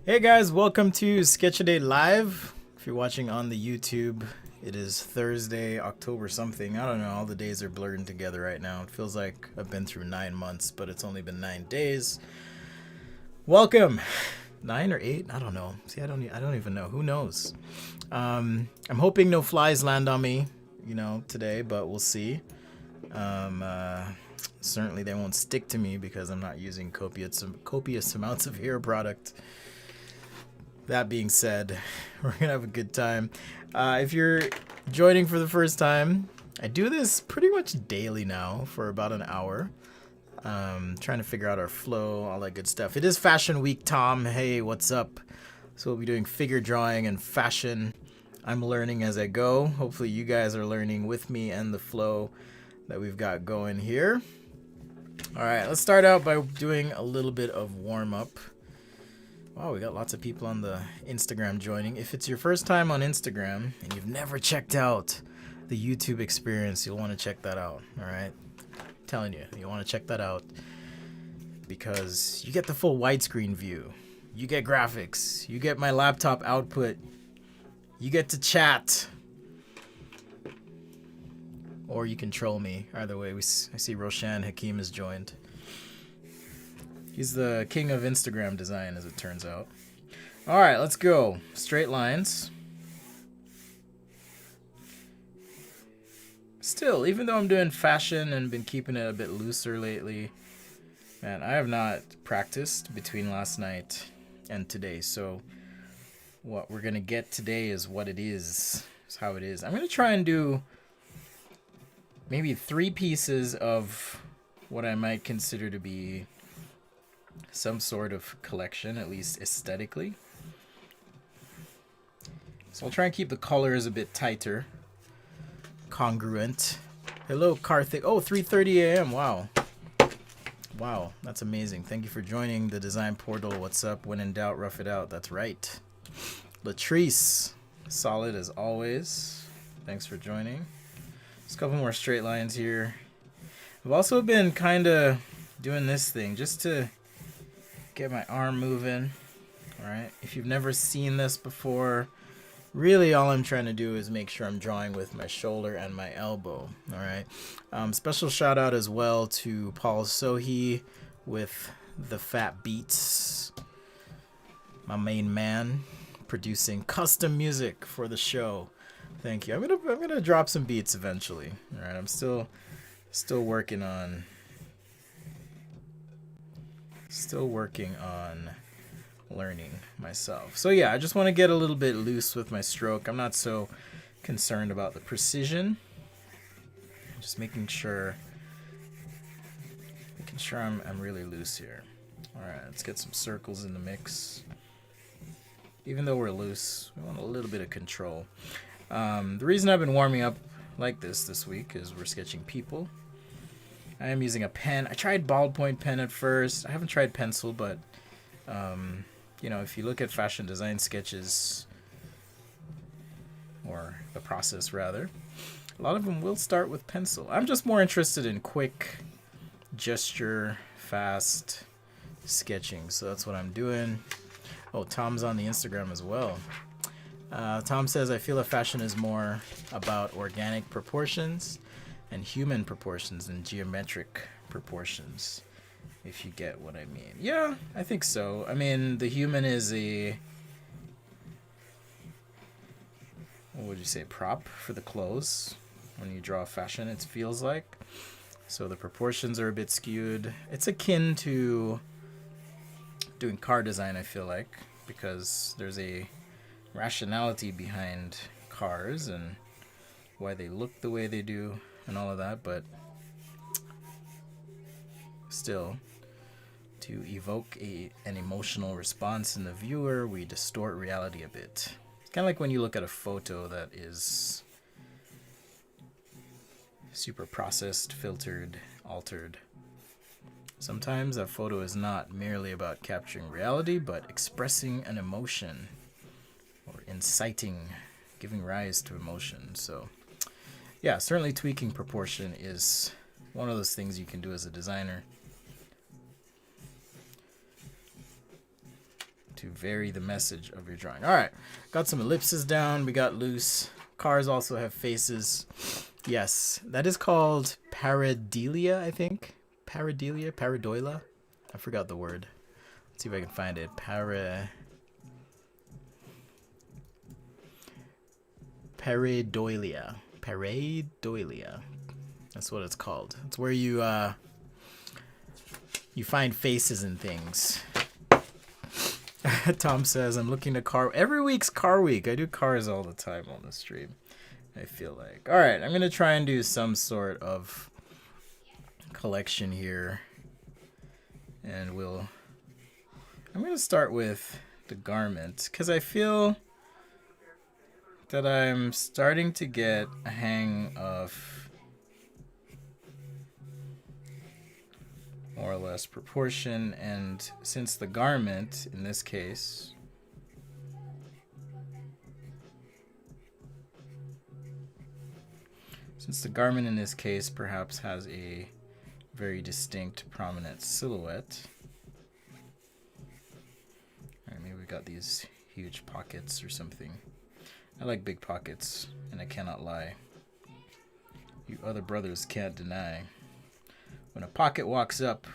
Hey guys, welcome to Sketch a Day Live. If you're watching on the YouTube, it is Thursday, October something. I don't know, all the days are blurring together right now. It feels like I've been through 9 months, but it's only been 9 days. Welcome. 9 or 8? I don't know. See, I don't even know. Who knows? I'm hoping no flies land on me, today, but we'll see. Certainly they won't stick to me because I'm not using copious amounts of hair product. That being said, we're going to have a good time. If you're joining for the first time, I do this pretty much daily now for about an hour. Trying to figure out our flow, all that good stuff. It is Fashion Week, Tom. Hey, what's up? So we'll be doing figure drawing and fashion. I'm learning as I go. Hopefully you guys are learning with me and the flow that we've got going here. All right, let's start out by doing a little bit of warm-up. Wow, we got lots of people on the Instagram joining. If it's your first time on Instagram and you've never checked out the YouTube experience, you'll want to check that out, all right? I'm telling you, you'll want to check that out because you get the full widescreen view. You get graphics. You get my laptop output. You get to chat. Or you can troll me. Either way, I see Roshan Hakim has joined. He's the king of Instagram design, as it turns out. All right, let's go. Straight lines. Still, even though I'm doing fashion and been keeping it a bit looser lately, man, I have not practiced between last night and today. So what we're going to get today is what it is. It's how it is. I'm going to try and do maybe 3 pieces of what I might consider to be some sort of collection, at least aesthetically. So I'll try and keep the colors a bit tighter, congruent. Hello, Karthik. Oh, 3:30 a.m. Wow. Wow, that's amazing. Thank you for joining the design portal. What's up? When in doubt, rough it out. That's right. Latrice, solid as always. Thanks for joining. Just a couple more straight lines here. I've also been kind of doing this thing just to get my arm moving. All right. If you've never seen this before, really all I'm trying to do is make sure I'm drawing with my shoulder and my elbow. All right. Special shout out as well to Paul Sohi with the Fat Beats, my main man, producing custom music for the show. Thank you. I'm gonna drop some beats eventually. All right. I'm still working on learning myself. So yeah, I just want to get a little bit loose with my stroke. I'm not so concerned about the precision. Just making sure I'm really loose here. All right, let's get some circles in the mix. Even though we're loose, we want a little bit of control. The reason I've been warming up like this week is we're sketching people. I am using a pen. I tried ballpoint pen at first. I haven't tried pencil, but if you look at fashion design sketches, or the process rather, a lot of them will start with pencil. I'm just more interested in quick gesture, fast sketching. So that's what I'm doing. Oh, Tom's on the Instagram as well. Tom says, I feel that fashion is more about organic proportions and human proportions than geometric proportions, if you get what I mean. Yeah, I think so. I mean, the human is what would you say, prop for the clothes. When you draw fashion, it feels like. So the proportions are a bit skewed. It's akin to doing car design, I feel like, because there's a rationality behind cars and why they look the way they do and all of that, but still, to evoke an emotional response in the viewer, we distort reality a bit. It's kind of like when you look at a photo that is super processed, filtered, altered. Sometimes that photo is not merely about capturing reality, but expressing an emotion or inciting, giving rise to emotion. So yeah, certainly tweaking proportion is one of those things you can do as a designer. to vary the message of your drawing. All right, got some ellipses down. We got loose. Cars also have faces. Yes, that is called pareidolia, I think. Pareidolia. I forgot the word. Let's see if I can find it. Pareidolia. Pareidolia. That's what it's called. It's where you find faces in things. Tom says, I'm looking to car. Every week's car week. I do cars all the time on the stream, I feel like. All right, I'm going to try and do some sort of collection here. And I'm going to start with the garment, because I feel that I'm starting to get a hang of more or less proportion, and since the garment in this case perhaps has a very distinct prominent silhouette. Alright, maybe we got these huge pockets or something. I like big pockets, and I cannot lie. You other brothers can't deny. When a pocket walks up.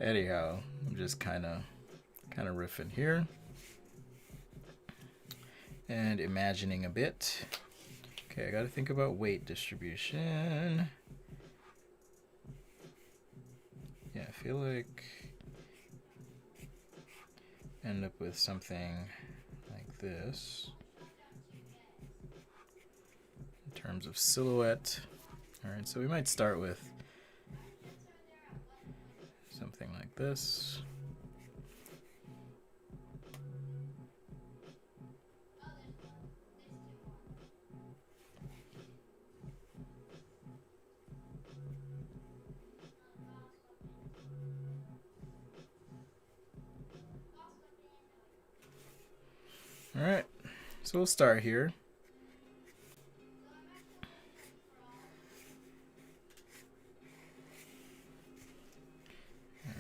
Anyhow, I'm just kind of riffing here and imagining a bit. Okay, I got to think about weight distribution. Yeah, I feel like end up with something like this. In terms of silhouette. Alright, so we might start with something like this. Alright, so we'll start here.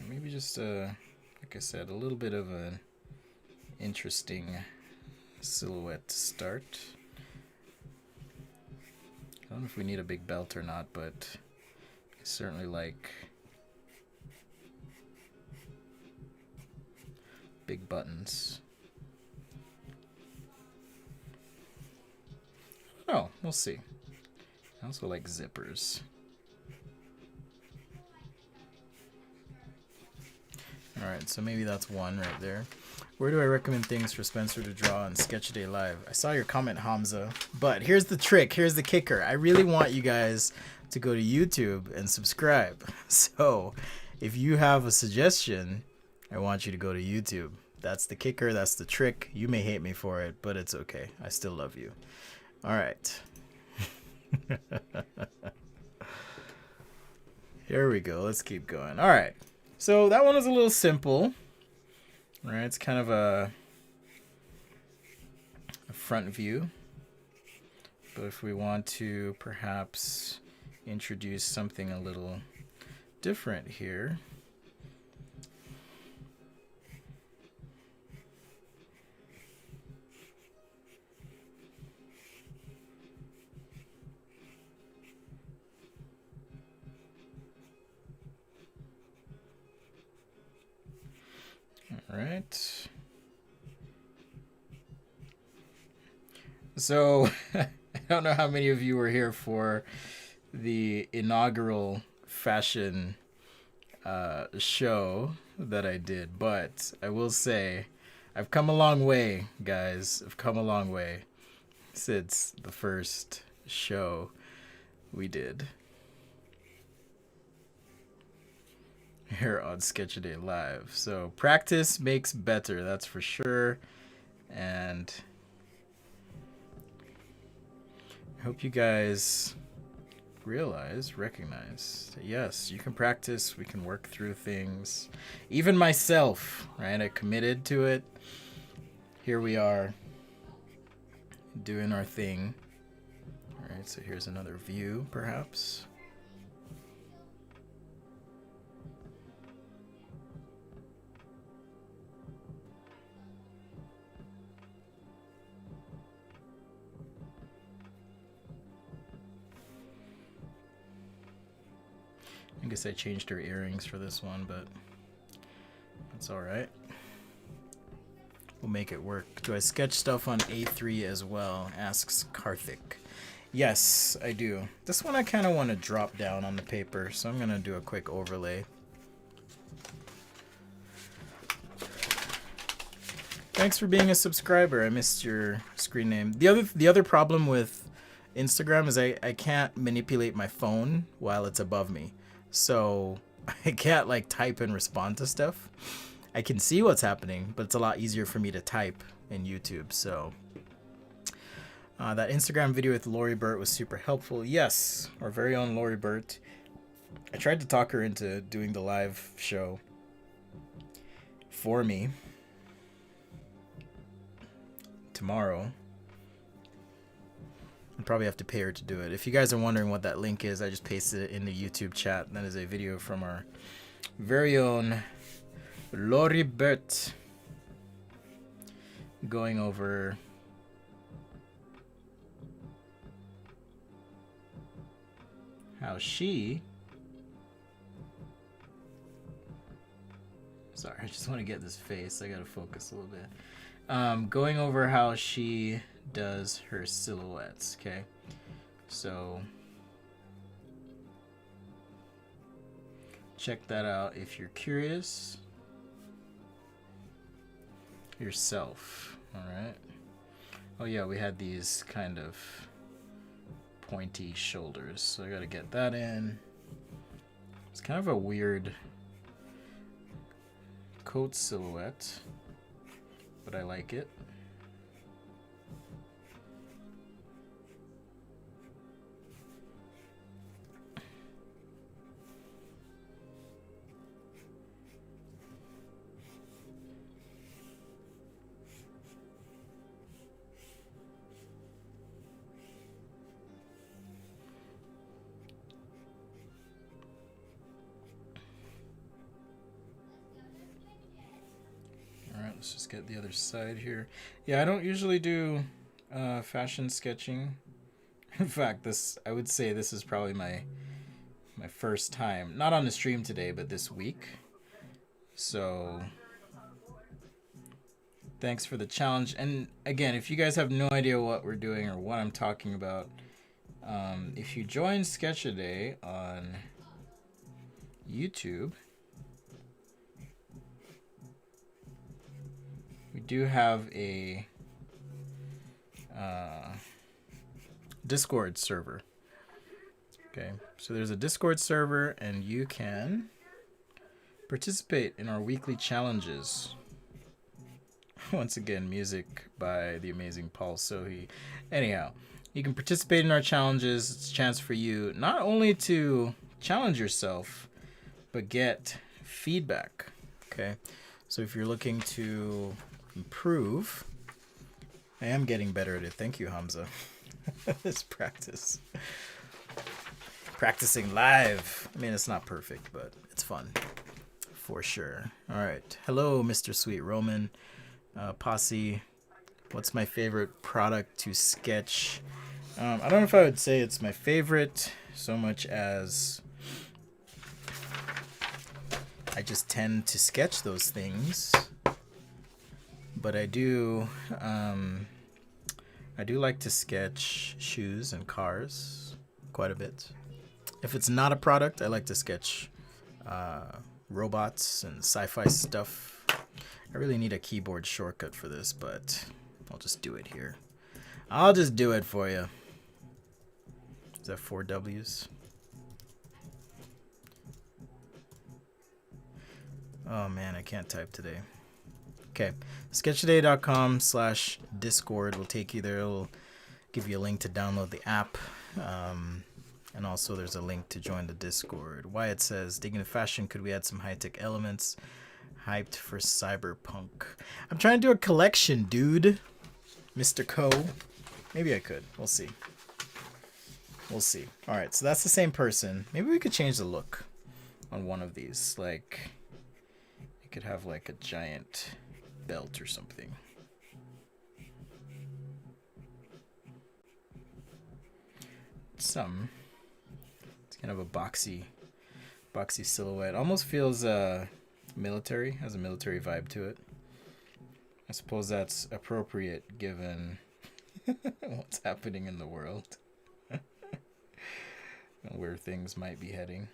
Maybe just, like I said, a little bit of an interesting silhouette to start. I don't know if we need a big belt or not, but I certainly like big buttons. Oh, we'll see. I also like zippers. Alright, so maybe that's one right there. Where do I recommend things for Spencer to draw on Sketch-A-Day Live? I saw your comment, Hamza. But here's the trick. Here's the kicker. I really want you guys to go to YouTube and subscribe. So if you have a suggestion, I want you to go to YouTube. That's the kicker. That's the trick. You may hate me for it, but it's okay. I still love you. All right. Here we go. Let's keep going. All right. So that one was a little simple. All right. It's kind of a front view. But if we want to perhaps introduce something a little different here. All right. So I don't know how many of you were here for the inaugural fashion show that I did, but I will say I've come a long way, guys. I've come a long way since the first show we did here on Sketch-A-Day Live. So practice makes better, that's for sure. And I hope you guys recognize that yes, you can practice, we can work through things. Even myself, right? I committed to it. Here we are doing our thing. All right, so here's another view, perhaps. guess I changed her earrings for this one, but that's all right. We'll make it work. Do I sketch stuff on A3 as well? Asks Karthik. Yes, I do. This one I kind of want to drop down on the paper, so I'm going to do a quick overlay. Thanks for being a subscriber. I missed your screen name. The other problem with Instagram is I can't manipulate my phone while it's above me. So I can't like type and respond to stuff. I can see what's happening, but it's a lot easier for me to type in YouTube. So that Instagram video with Lori Burt was super helpful. Yes, our very own Lori Burt. I tried to talk her into doing the live show for me tomorrow. I'd probably have to pay her to do it. If you guys are wondering what that link is, I just pasted it in the YouTube chat. That is a video from our very own Lori Burt going over how she... Sorry, I just want to get this face. I gotta focus a little bit. Going over how she does her silhouettes, okay? So check that out if you're curious yourself. All right. Oh yeah, we had these kind of pointy shoulders, so I gotta get that in. It's kind of a weird coat silhouette, but I like it. Let's just get the other side here. Yeah, I don't usually do fashion sketching. In fact, I would say this is probably my first time. Not on the stream today, but this week. So thanks for the challenge. And again, if you guys have no idea what we're doing or what I'm talking about, if you join Sketchaday on YouTube, we do have a Discord server. Okay, so there's a Discord server, and you can participate in our weekly challenges. Once again, music by the amazing Paul Sohi. Anyhow, you can participate in our challenges. It's a chance for you not only to challenge yourself, but get feedback. Okay, so if you're looking to improve, I am getting better at it. Thank you, Hamza. This practice. Practicing live. I mean, it's not perfect, but it's fun. For sure. All right. Hello, Mr. Sweet Roman. Posse. What's my favorite product to sketch? I don't know if I would say it's my favorite so much as I just tend to sketch those things. But I do like to sketch shoes and cars quite a bit. If it's not a product, I like to sketch robots and sci-fi stuff. I really need a keyboard shortcut for this, but I'll just do it here. I'll just do it for you. Is that 4 W's? Oh man, I can't type today. Okay, sketchaday.com/discord will take you there. It'll give you a link to download the app. And also there's a link to join the Discord. Wyatt says, digging into fashion, could we add some high-tech elements? Hyped for cyberpunk. I'm trying to do a collection, dude. Mr. Co. Maybe I could. We'll see. We'll see. All right, so that's the same person. Maybe we could change the look on one of these. Like, you could have like a giant belt or something. It's kind of a boxy Boxy silhouette. Almost feels military, has a military vibe to it. I suppose that's appropriate given what's happening in the world and where things might be heading.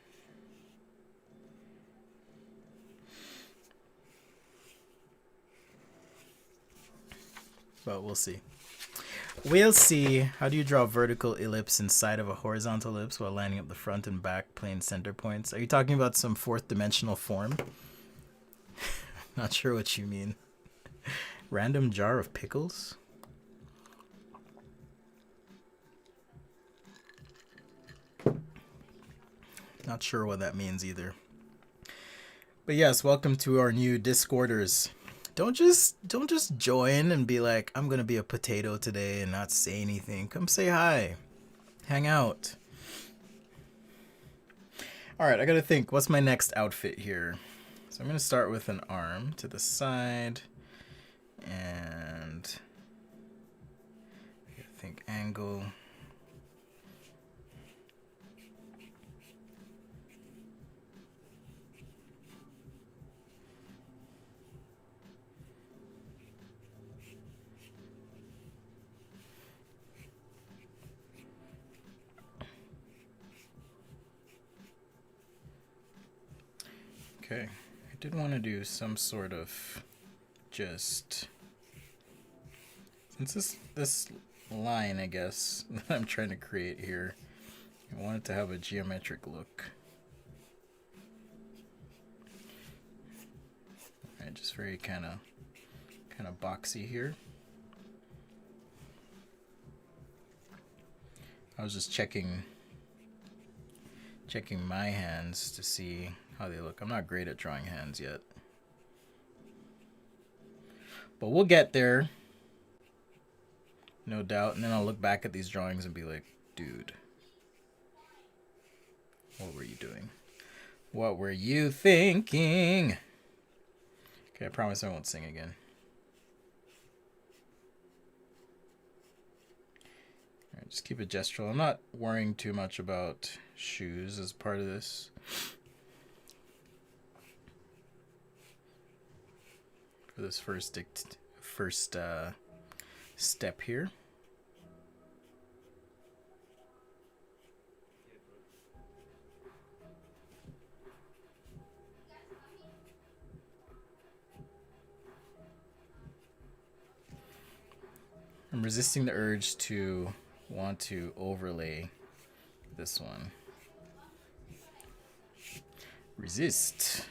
But we'll see. We'll see. How do you draw a vertical ellipse inside of a horizontal ellipse while lining up the front and back plane center points? Are you talking about some fourth dimensional form? Not sure what you mean. Random jar of pickles? Not sure what that means either. But yes, welcome to our new Discorders. Don't just join and be like, I'm gonna be a potato today and not say anything. Come say hi. Hang out. Alright, I gotta think, what's my next outfit here? So I'm gonna start with an arm to the side. And I gotta think angle. Okay, I did want to do some sort of just, since this line, I guess, that I'm trying to create here, I want it to have a geometric look. Alright, just very kind of boxy here. I was just checking my hands to see how they look. I'm not great at drawing hands yet, but we'll get there, no doubt. And then I'll look back at these drawings and be like, dude, what were you doing? What were you thinking? Okay, I promise I won't sing again. All right, just keep it gestural. I'm not worrying too much about shoes as part of this. For this first step here. I'm resisting the urge to want to overlay this one. Resist.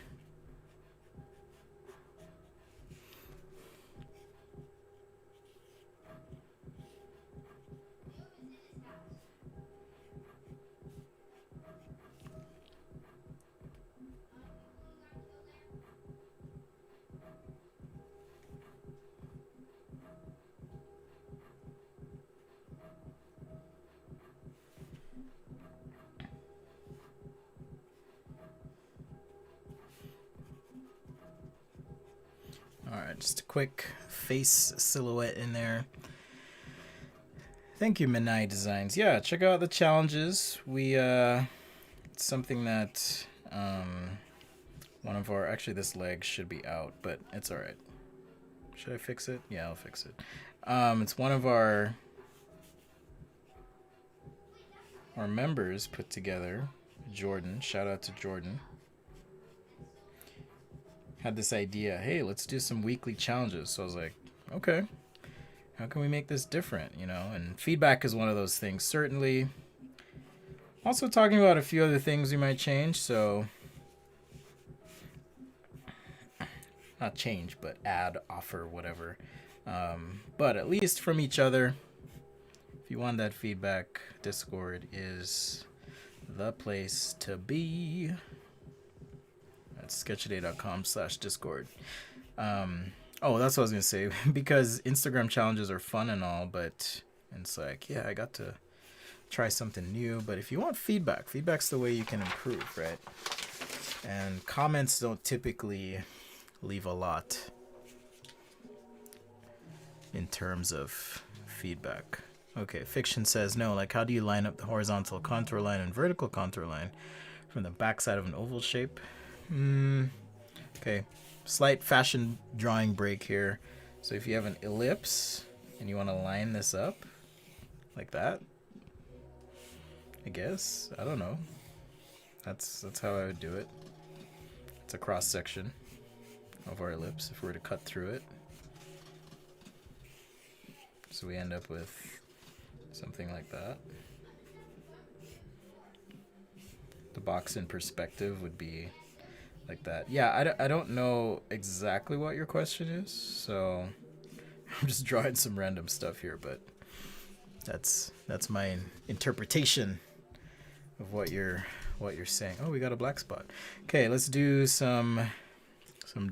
Alright, just a quick face silhouette in there. Thank you, Minai Designs. Yeah, check out the challenges. It's something that one of our, actually this leg should be out, but it's alright. Should I fix it? Yeah, I'll fix it. It's one of our members put together, Jordan. Shout out to Jordan. Had this idea, hey, let's do some weekly challenges. So I was like, okay, how can we make this different, you know? And feedback is one of those things, certainly. Also talking about a few other things we might change, so not change, but add, offer, whatever. But at least from each other, if you want that feedback, Discord is the place to be. That's sketchaday.com/Discord. Oh, that's what I was going to say. Because Instagram challenges are fun and all, but it's like, yeah, I got to try something new. But if you want feedback, feedback's the way you can improve, right? And comments don't typically leave a lot in terms of feedback. Okay, Fiction says, no, like how do you line up the horizontal contour line and vertical contour line from the backside of an oval shape. Okay, slight fashion drawing break here. So if you have an ellipse and you want to line this up like that, I guess, I don't know. That's how I would do it. It's a cross section of our ellipse if we were to cut through it. So we end up with something like that. The box in perspective would be like that. Yeah, I don't know exactly what your question is, so I'm just drawing some random stuff here, but that's my interpretation of what you're saying. Oh, we got a black spot. Okay, let's do some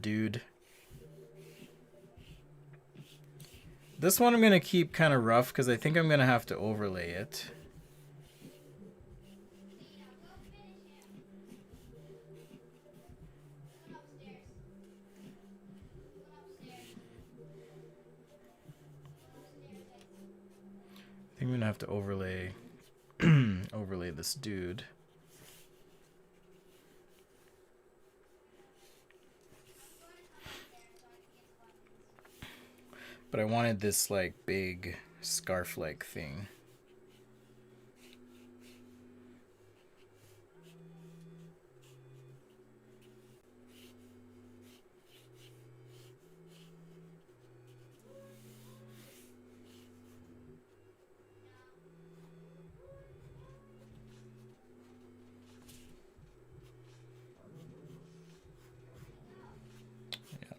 dude. This one I'm gonna keep kind of rough because I think I'm gonna have to overlay it. I think I'm gonna have to overlay overlay this dude. But I wanted this like big scarf-like thing.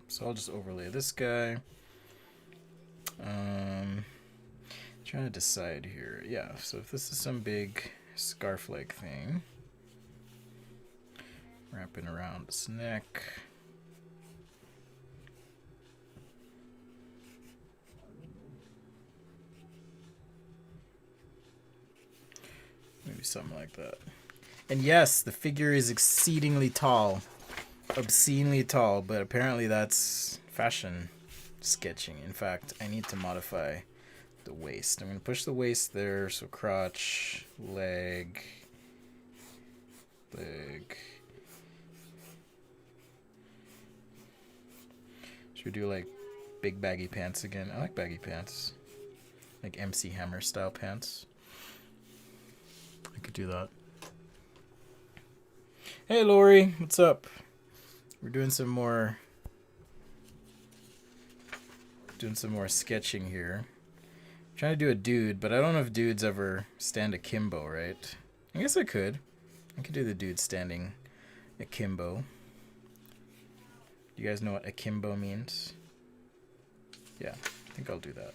So I'll just overlay this guy. Trying to decide here. Yeah, so if this is some big scarf-like thing, wrapping around this neck. Maybe something like that. And yes, the figure is exceedingly tall. Obscenely tall, but apparently that's fashion sketching. In fact, I need to modify the waist. I'm going to push the waist there, so crotch, leg. Should we do like big baggy pants again? I like baggy pants. Like MC Hammer style pants. I could do that. Hey Lori, what's up? We're doing some more sketching here. I'm trying to do a dude, but I don't know if dudes ever stand akimbo, right? I guess I could. I could do the dude standing akimbo. Do you guys know what akimbo means? Yeah, I think I'll do that.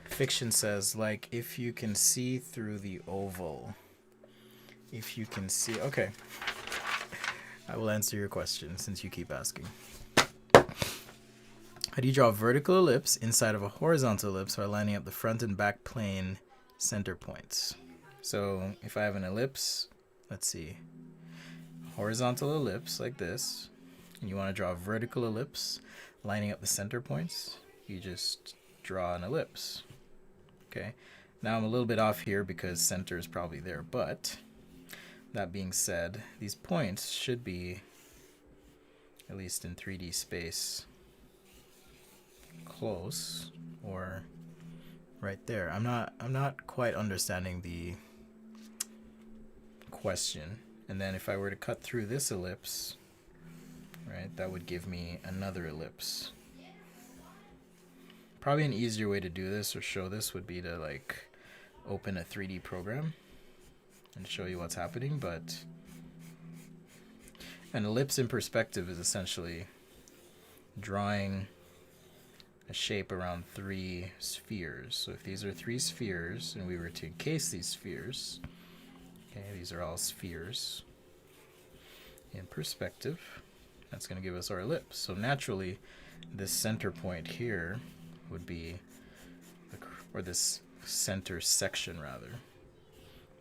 Fiction says, like, if you can see through the oval. If you can see... Okay. I will answer your question since you keep asking. How do you draw a vertical ellipse inside of a horizontal ellipse while lining up the front and back plane center points? So if I have an ellipse, let's see, horizontal ellipse like this, and you want to draw a vertical ellipse lining up the center points, you just draw an ellipse. Okay. Now I'm a little bit off here because center is probably there, but that being said, these points should be, at least in 3D space, close or right there. I'm not quite understanding the question. And then if I were to cut through this ellipse, right, that would give me another ellipse. Probably an easier way to do this or show this would be to like open a 3D program and show you what's happening, but an ellipse in perspective is essentially drawing a shape around 3 spheres. So if these are 3 spheres and we were to encase these spheres, okay, these are all spheres in perspective, that's going to give us our ellipse. So naturally this center point here would be, or this center section rather,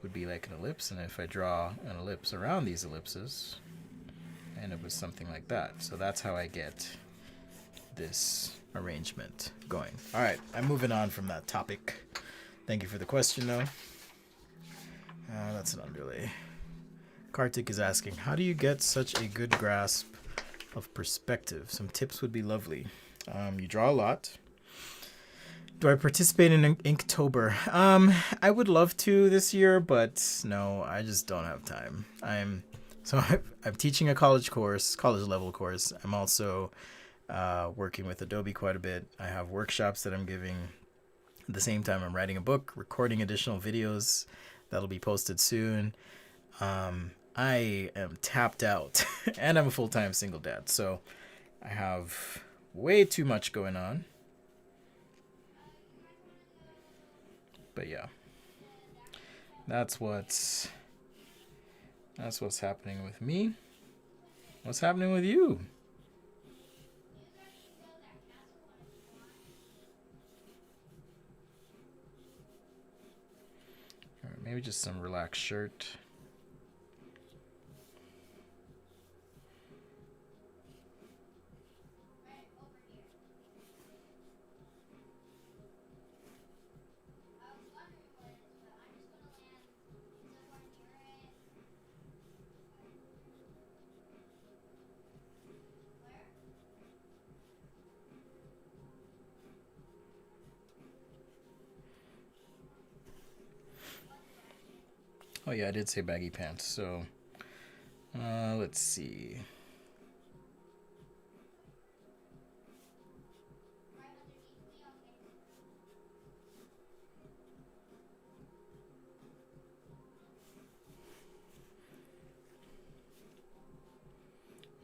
would be like an ellipse, and if I draw an ellipse around these ellipses, I end up with something like that. So that's how I get this arrangement going. All right, I'm moving on from that topic. Thank you for the question, though. That's an underlay. Kartik is asking, how do you get such a good grasp of perspective? Some tips would be lovely. You draw a lot. Do I participate in Inktober? I would love to this year, but no, I just don't have time. I'm teaching a college level course. I'm also working with Adobe quite a bit. I have workshops that I'm giving. At the same time, I'm writing a book, recording additional videos that'll be posted soon. I am tapped out, and I'm a full-time single dad, so I have way too much going on. But yeah, that's what's happening with me. What's happening with you? All right, maybe just some relaxed shirt. Oh yeah, I did say baggy pants, so let's see.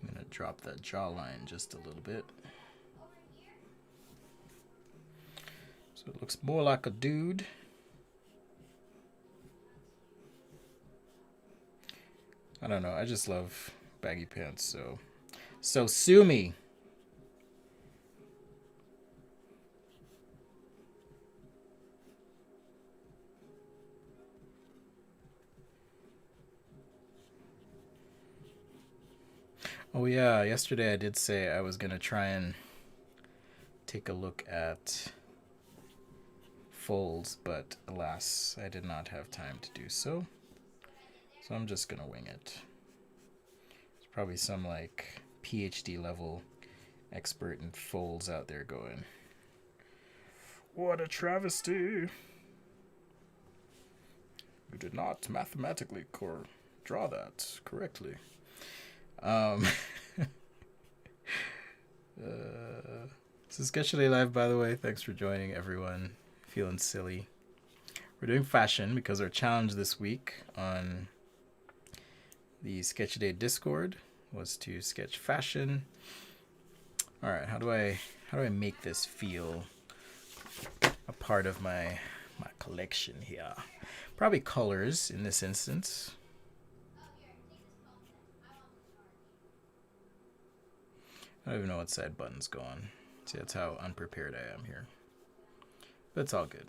I'm gonna drop that jawline just a little bit. So it looks more like a dude. I don't know, I just love baggy pants, so sue me. Oh yeah, yesterday I did say I was gonna try and take a look at folds, but alas, I did not have time to do so. So I'm just gonna wing it. There's probably some like PhD level expert in folds out there going, what a travesty! You did not mathematically draw that correctly. This is Sketchily Live, by the way. Thanks for joining, everyone. Feeling silly. We're doing fashion because our challenge this week on the Sketch Day Discord was to sketch fashion. All right, how do I make this feel a part of my collection here? Probably colors in this instance. I don't even know what side buttons go on. See, that's how unprepared I am here. But it's all good.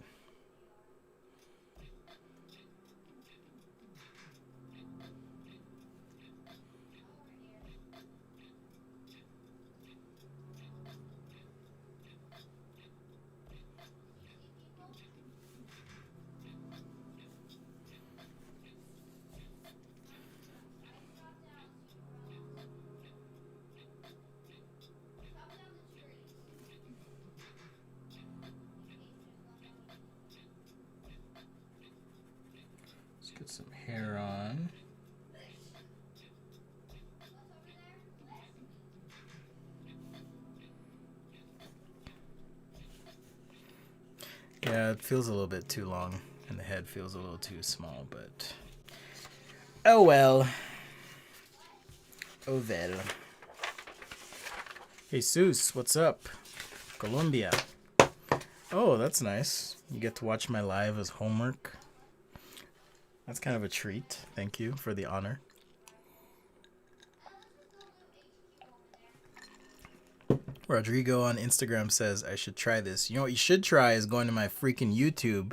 Get some hair on. Yeah, it feels a little bit too long, and the head feels a little too small, but oh well. Oh well. Hey, Jesus, what's up? Colombia. Oh, that's nice. You get to watch my live as homework. That's kind of a treat. Thank you for the honor. Rodrigo on Instagram says I should try this. You know what you should try is going to my freaking YouTube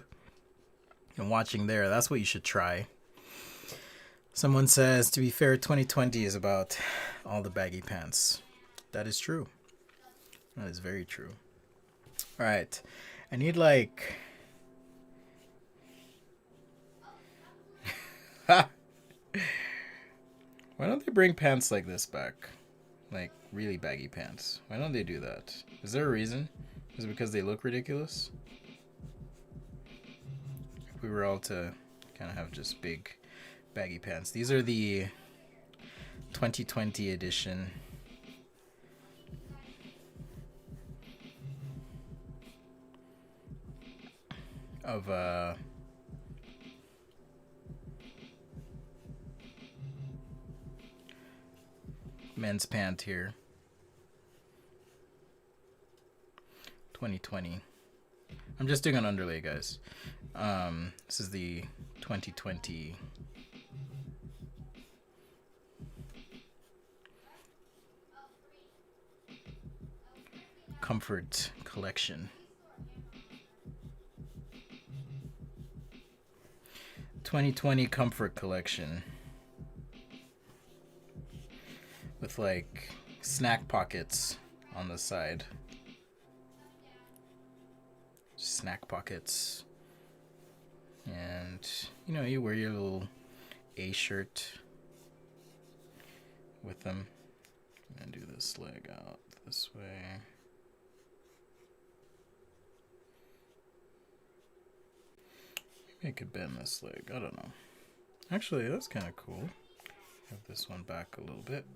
and watching there. That's what you should try. Someone says, to be fair, 2020 is about all the baggy pants. That is true. That is very true. All right. I need like Why don't they bring pants like this back? Like really baggy pants. Why don't they do that? Is there a reason? Is it because they look ridiculous? If we were all to kind of have just big baggy pants. These are the 2020 edition. Of men's pant here. 2020. I'm just doing an underlay, guys. This is the 2020 Comfort Collection. 2020 Comfort Collection. With like snack pockets on the side. Snack pockets. And you know, you wear your little A shirt with them. And do this leg out this way. Maybe I could bend this leg. I don't know. Actually, that's kind of cool. Have this one back a little bit.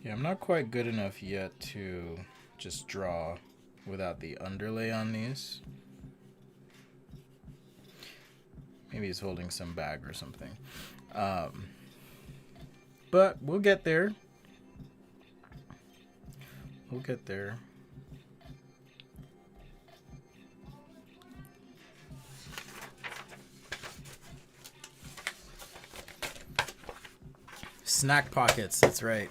Yeah, I'm not quite good enough yet to just draw without the underlay on these. Maybe he's holding some bag or something. But we'll get there. We'll get there. Snack pockets, that's right.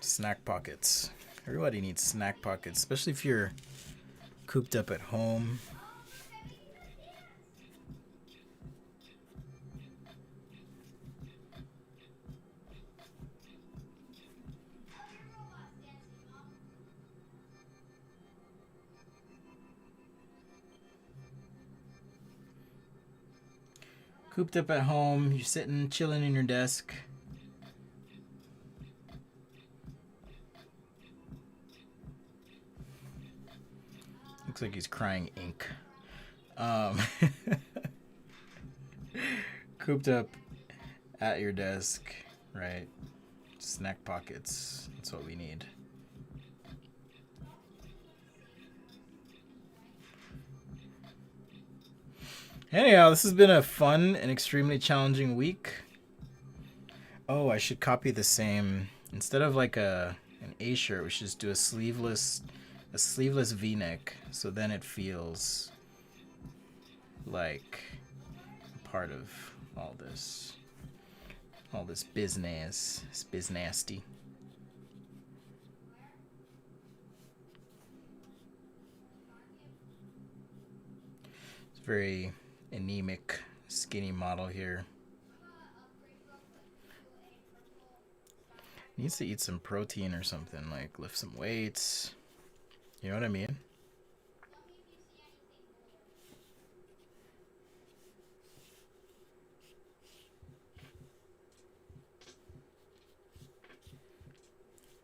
Snack pockets. Everybody needs snack pockets, especially if you're cooped up at home. Cooped up at home, you're sitting, chilling in your desk. Looks like he's crying ink. Cooped up at your desk, right? Snack pockets. That's what we need. Anyhow, this has been a fun and extremely challenging week. Oh, I should copy the same. Instead of like an A shirt, we should just do a sleeveless V-neck, so then it feels like a part of all this business. It's biznasty. It's very anemic, skinny model here. Needs to eat some protein or something, like lift some weights. You know what I mean?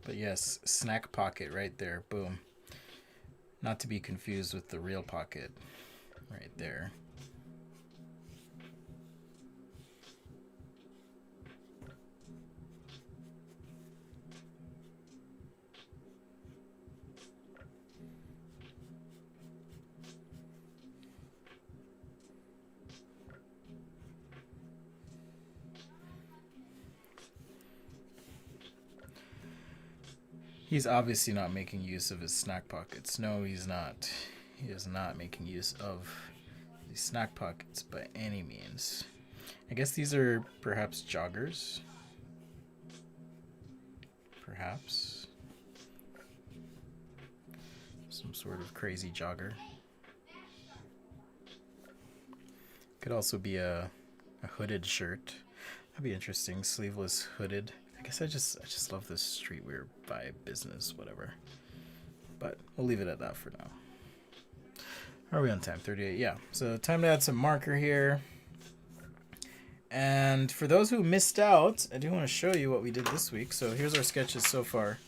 But yes, snack pocket right there. Boom. Not to be confused with the real pocket right there. He's obviously not making use of his snack pockets. No, he's not. He is not making use of these snack pockets by any means. I guess these are perhaps joggers. Perhaps. Some sort of crazy jogger. Could also be a hooded shirt. That'd be interesting. Sleeveless hooded. I guess I just love this streetwear vibe, business, whatever. But we'll leave it at that for now. Are we on time? 38, yeah. So time to add some marker here. And for those who missed out, I do want to show you what we did this week. So here's our sketches so far.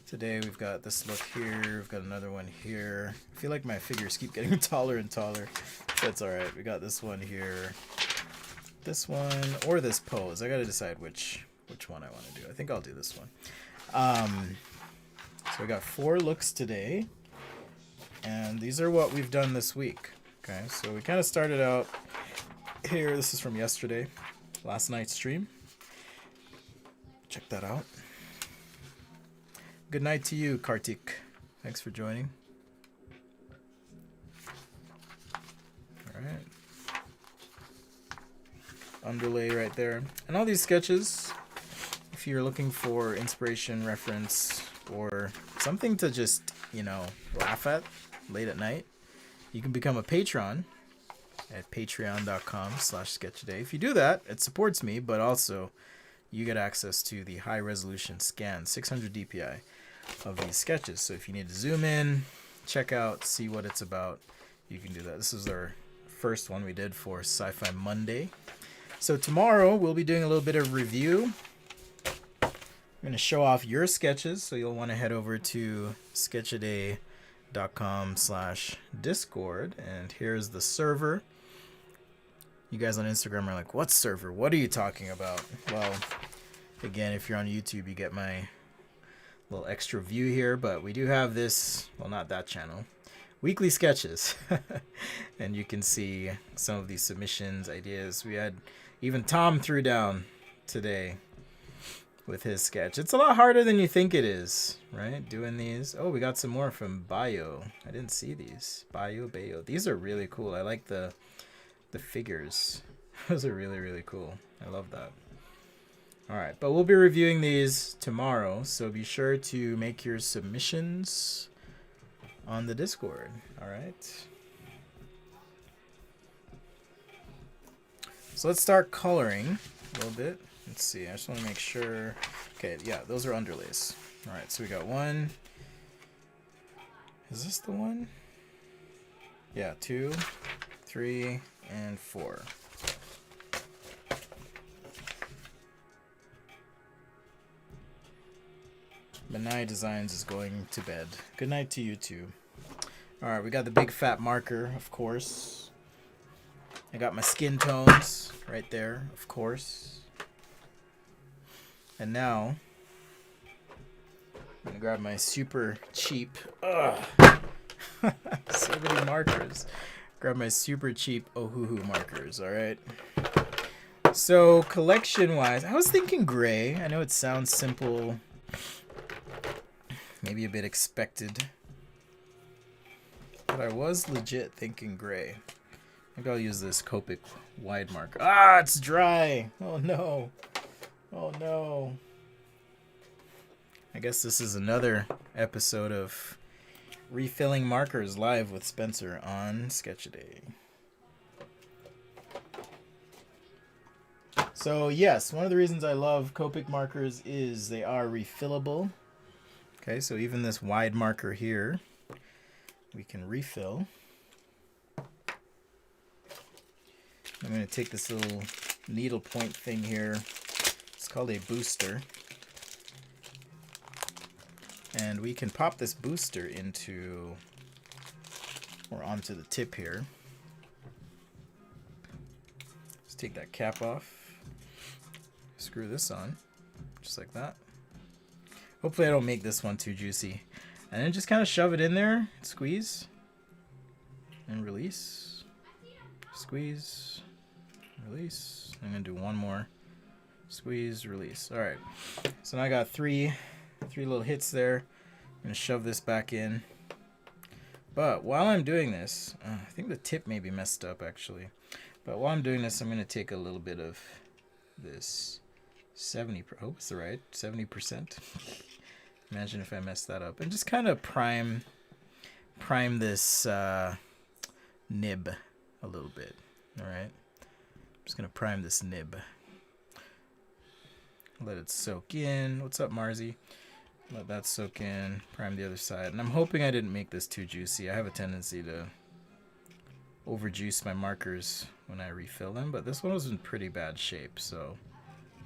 Today we've got this look here, we've got another one here. I feel like my figures keep getting taller and taller. That's alright. We got this one here, this one, or this pose. I gotta decide which one I want to do. I think I'll do this one. So we got 4 looks today, and these are what we've done this week. Okay, so we kind of started out here. This is from yesterday, last night's stream. Check that out. Good night to you, Kartik. Thanks for joining. All right. Underlay right there. And all these sketches, if you're looking for inspiration, reference, or something to just, you know, laugh at late at night, you can become a patron at patreon.com/sketchaday. If you do that, it supports me, but also you get access to the high resolution scan, 600 DPI of these sketches. So if you need to zoom in, check out, see what it's about, you can do that. This is our first one we did for Sci-Fi Monday. So tomorrow we'll be doing a little bit of review. I'm going to show off your sketches, so you'll want to head over to sketchaday.com/discord, and here's the server. You guys on Instagram are like, what server? What are you talking about? Well, again, if you're on YouTube, you get my little extra view here, but we do have this, well, not that channel, weekly sketches. And you can see some of these submissions, ideas. We had, even Tom threw down today with his sketch. It's a lot harder than you think it is, right? Doing these. Oh, we got some more from Bayo. I didn't see these. Bayo. These are really cool. I like the figures. Those are really, really cool. I love that. All right, but we'll be reviewing these tomorrow, so be sure to make your submissions on the Discord. All right. So let's start coloring a little bit. Let's see. I just want to make sure. Okay, yeah, those are underlays. All right, so we got 1. Is this the one? Yeah, 2, 3, and 4. Benai Designs is going to bed. Good night to you too. Alright, we got the big fat marker, of course. I got my skin tones right there, of course. And now, I'm going to grab my super cheap, so many markers. Grab my super cheap Ohuhu markers, alright? So, collection-wise, I was thinking gray. I know it sounds simple, maybe a bit expected, but I was legit thinking gray. Maybe I'll use this Copic wide marker. Ah, it's dry! Oh no. Oh no. I guess this is another episode of Refilling Markers live with Spencer on Sketchaday. So yes, one of the reasons I love Copic markers is they are refillable. Okay, so even this wide marker here, we can refill. I'm going to take this little needle point thing here. It's called a booster. And we can pop this booster into, or onto the tip here. Let's take that cap off. Screw this on, just like that. Hopefully I don't make this one too juicy. And then just kind of shove it in there, squeeze, and release. Squeeze, release. I'm gonna do one more. Squeeze, release. All right, so now I got three little hits there. I'm gonna shove this back in. But while I'm doing this, I think the tip may be messed up actually. But while I'm doing this, I'm gonna take a little bit of this 70. Oh, it's the right 70%. Imagine if I messed that up. And just kind of prime this nib a little bit. All right. I'm just gonna prime this nib. Let it soak in. What's up, Marzi? Let that soak in. Prime the other side. And I'm hoping I didn't make this too juicy. I have a tendency to overjuice my markers when I refill them, but this one was in pretty bad shape, so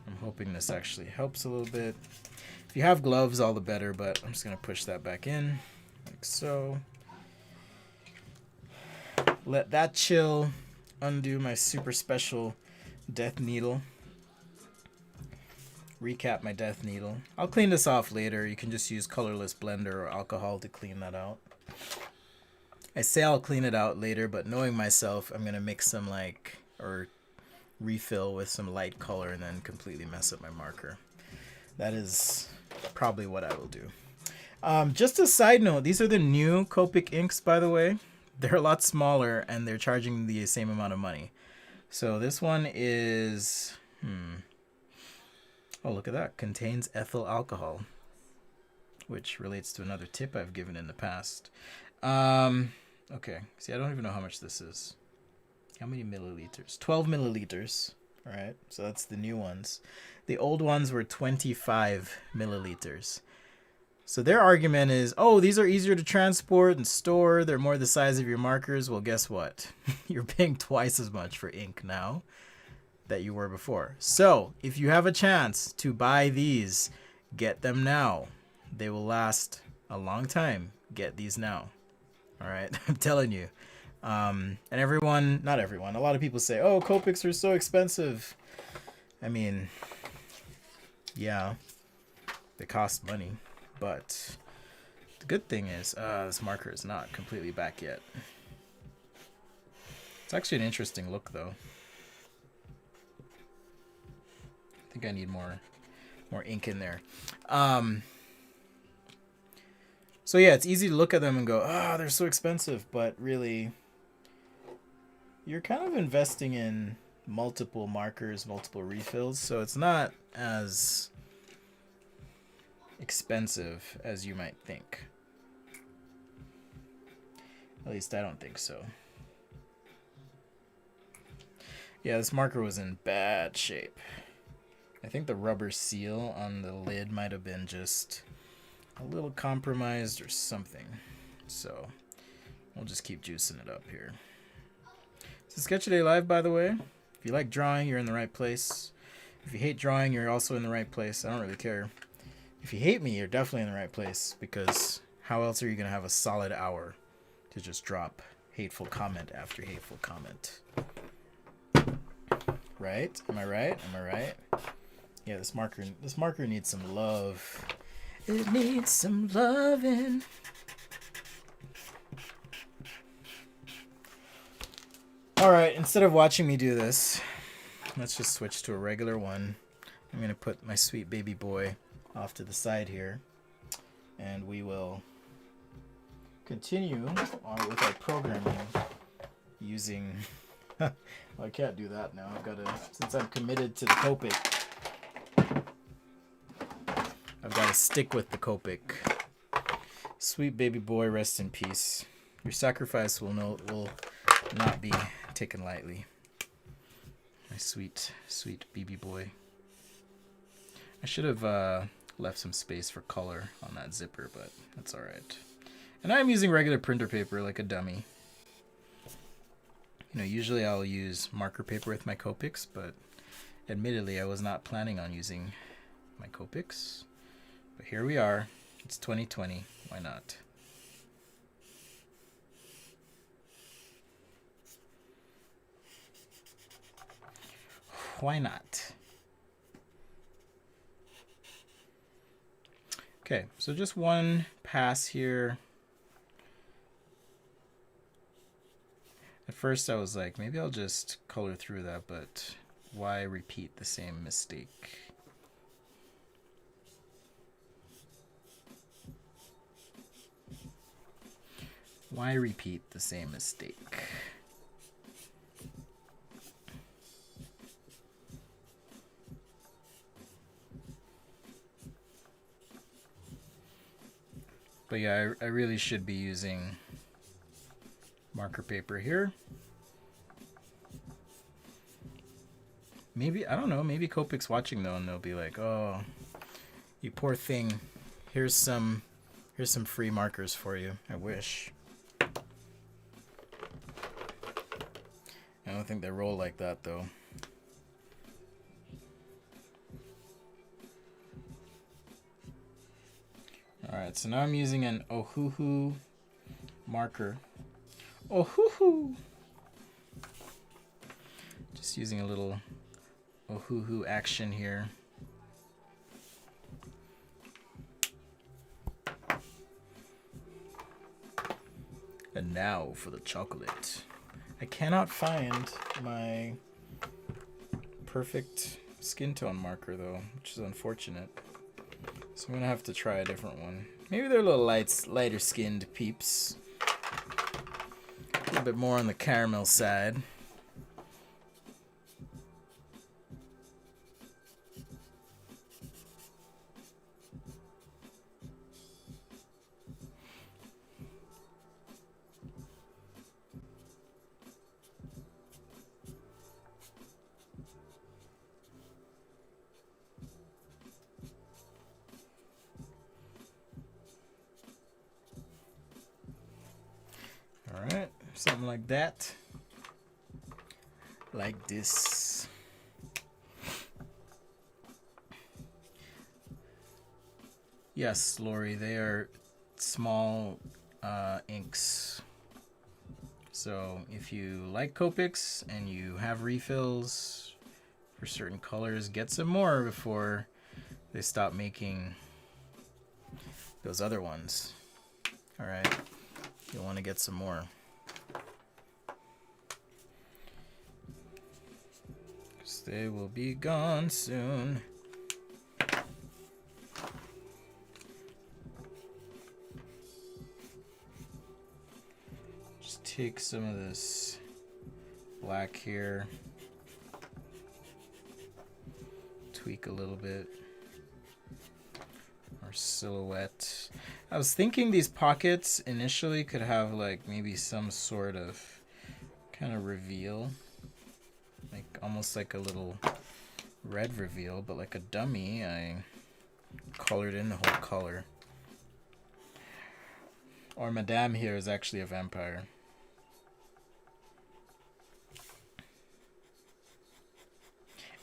I'm hoping this actually helps a little bit. If you have gloves, all the better, but I'm just going to push that back in, like so. Let that chill. Undo my super special death needle. Recap my death needle. I'll clean this off later. You can just use colorless blender or alcohol to clean that out. I say I'll clean it out later, but knowing myself, I'm going to mix some or refill with some light color and then completely mess up my marker. That is probably what I will do. Just a side note, these are the new Copic inks, by the way. They're a lot smaller and they're charging the same amount of money. So this one is, oh, look at that. Contains ethyl alcohol, which relates to another tip I've given in the past. Okay. See, I don't even know how much this is. How many milliliters? 12 milliliters. All right. So that's the new ones. The old ones were 25 milliliters. So their argument is, oh, these are easier to transport and store. They're more the size of your markers. Well, guess what? You're paying twice as much for ink now that you were before. So if you have a chance to buy these, get them now. They will last a long time. Get these now. All right. I'm telling you. And everyone, not everyone, a lot of people say, oh, Copics are so expensive. I mean, yeah, they cost money. But the good thing is this marker is not completely back yet. It's actually an interesting look, though. I think I need more ink in there. So yeah, it's easy to look at them and go, oh, they're so expensive. But really, you're kind of investing in multiple markers, multiple refills. So it's not as expensive as you might think. At least I don't think so. Yeah, this marker was in bad shape. I think the rubber seal on the lid might have been just a little compromised or something. So we'll just keep juicing it up here. This is Sketch A Day Live, by the way. If you like drawing, you're in the right place. If you hate drawing, you're also in the right place. I don't really care. If you hate me, you're definitely in the right place, because how else are you going to have a solid hour to just drop hateful comment after hateful comment? Right? Am I right? Am I right? Yeah, this marker needs some love. It needs some loving. All right, instead of watching me do this, let's just switch to a regular one. I'm going to put my sweet baby boy off to the side here, and we will continue on with our programming using well, I can't do that now. I've got to, since I'm committed to the Copic, I've got to stick with the Copic. Sweet baby boy, rest in peace. Your sacrifice will not be taken lightly. My sweet baby boy. I should have left some space for color on that zipper, but that's all right. And I'm using regular printer paper like a dummy. You know, usually I'll use marker paper with my Copics, but admittedly I was not planning on using my Copics. But here we are. It's 2020. Why not? Why not? Okay, so just one pass here. At first I was like, maybe I'll just color through that, but why repeat the same mistake? Why repeat the same mistake? But yeah, I really should be using marker paper here. Maybe, I don't know, maybe Copic's watching though and they'll be like, oh, you poor thing. Here's some free markers for you. I wish. don't think they roll like that though. Alright, so now I'm using an Ohuhu marker. Ohuhu! Just using a little Ohuhu action here. And now for the chocolate. I cannot find my perfect skin tone marker though, which is unfortunate. So I'm gonna have to try a different one. Maybe they're a little lighter skinned peeps. A little bit more on the caramel side. Alright, something like that. Like this. Yes, Lori, they are small inks. So if you like Copics and you have refills for certain colors, get some more before they stop making those other ones. Alright. You'll want to get some more. Because they will be gone soon. Just take some of this black here. Tweak a little bit. Or silhouette. I was thinking these pockets initially could have like maybe some sort of kind of reveal, like almost like a little red reveal, but like a dummy I colored in the whole color. Or Madame here is actually a vampire.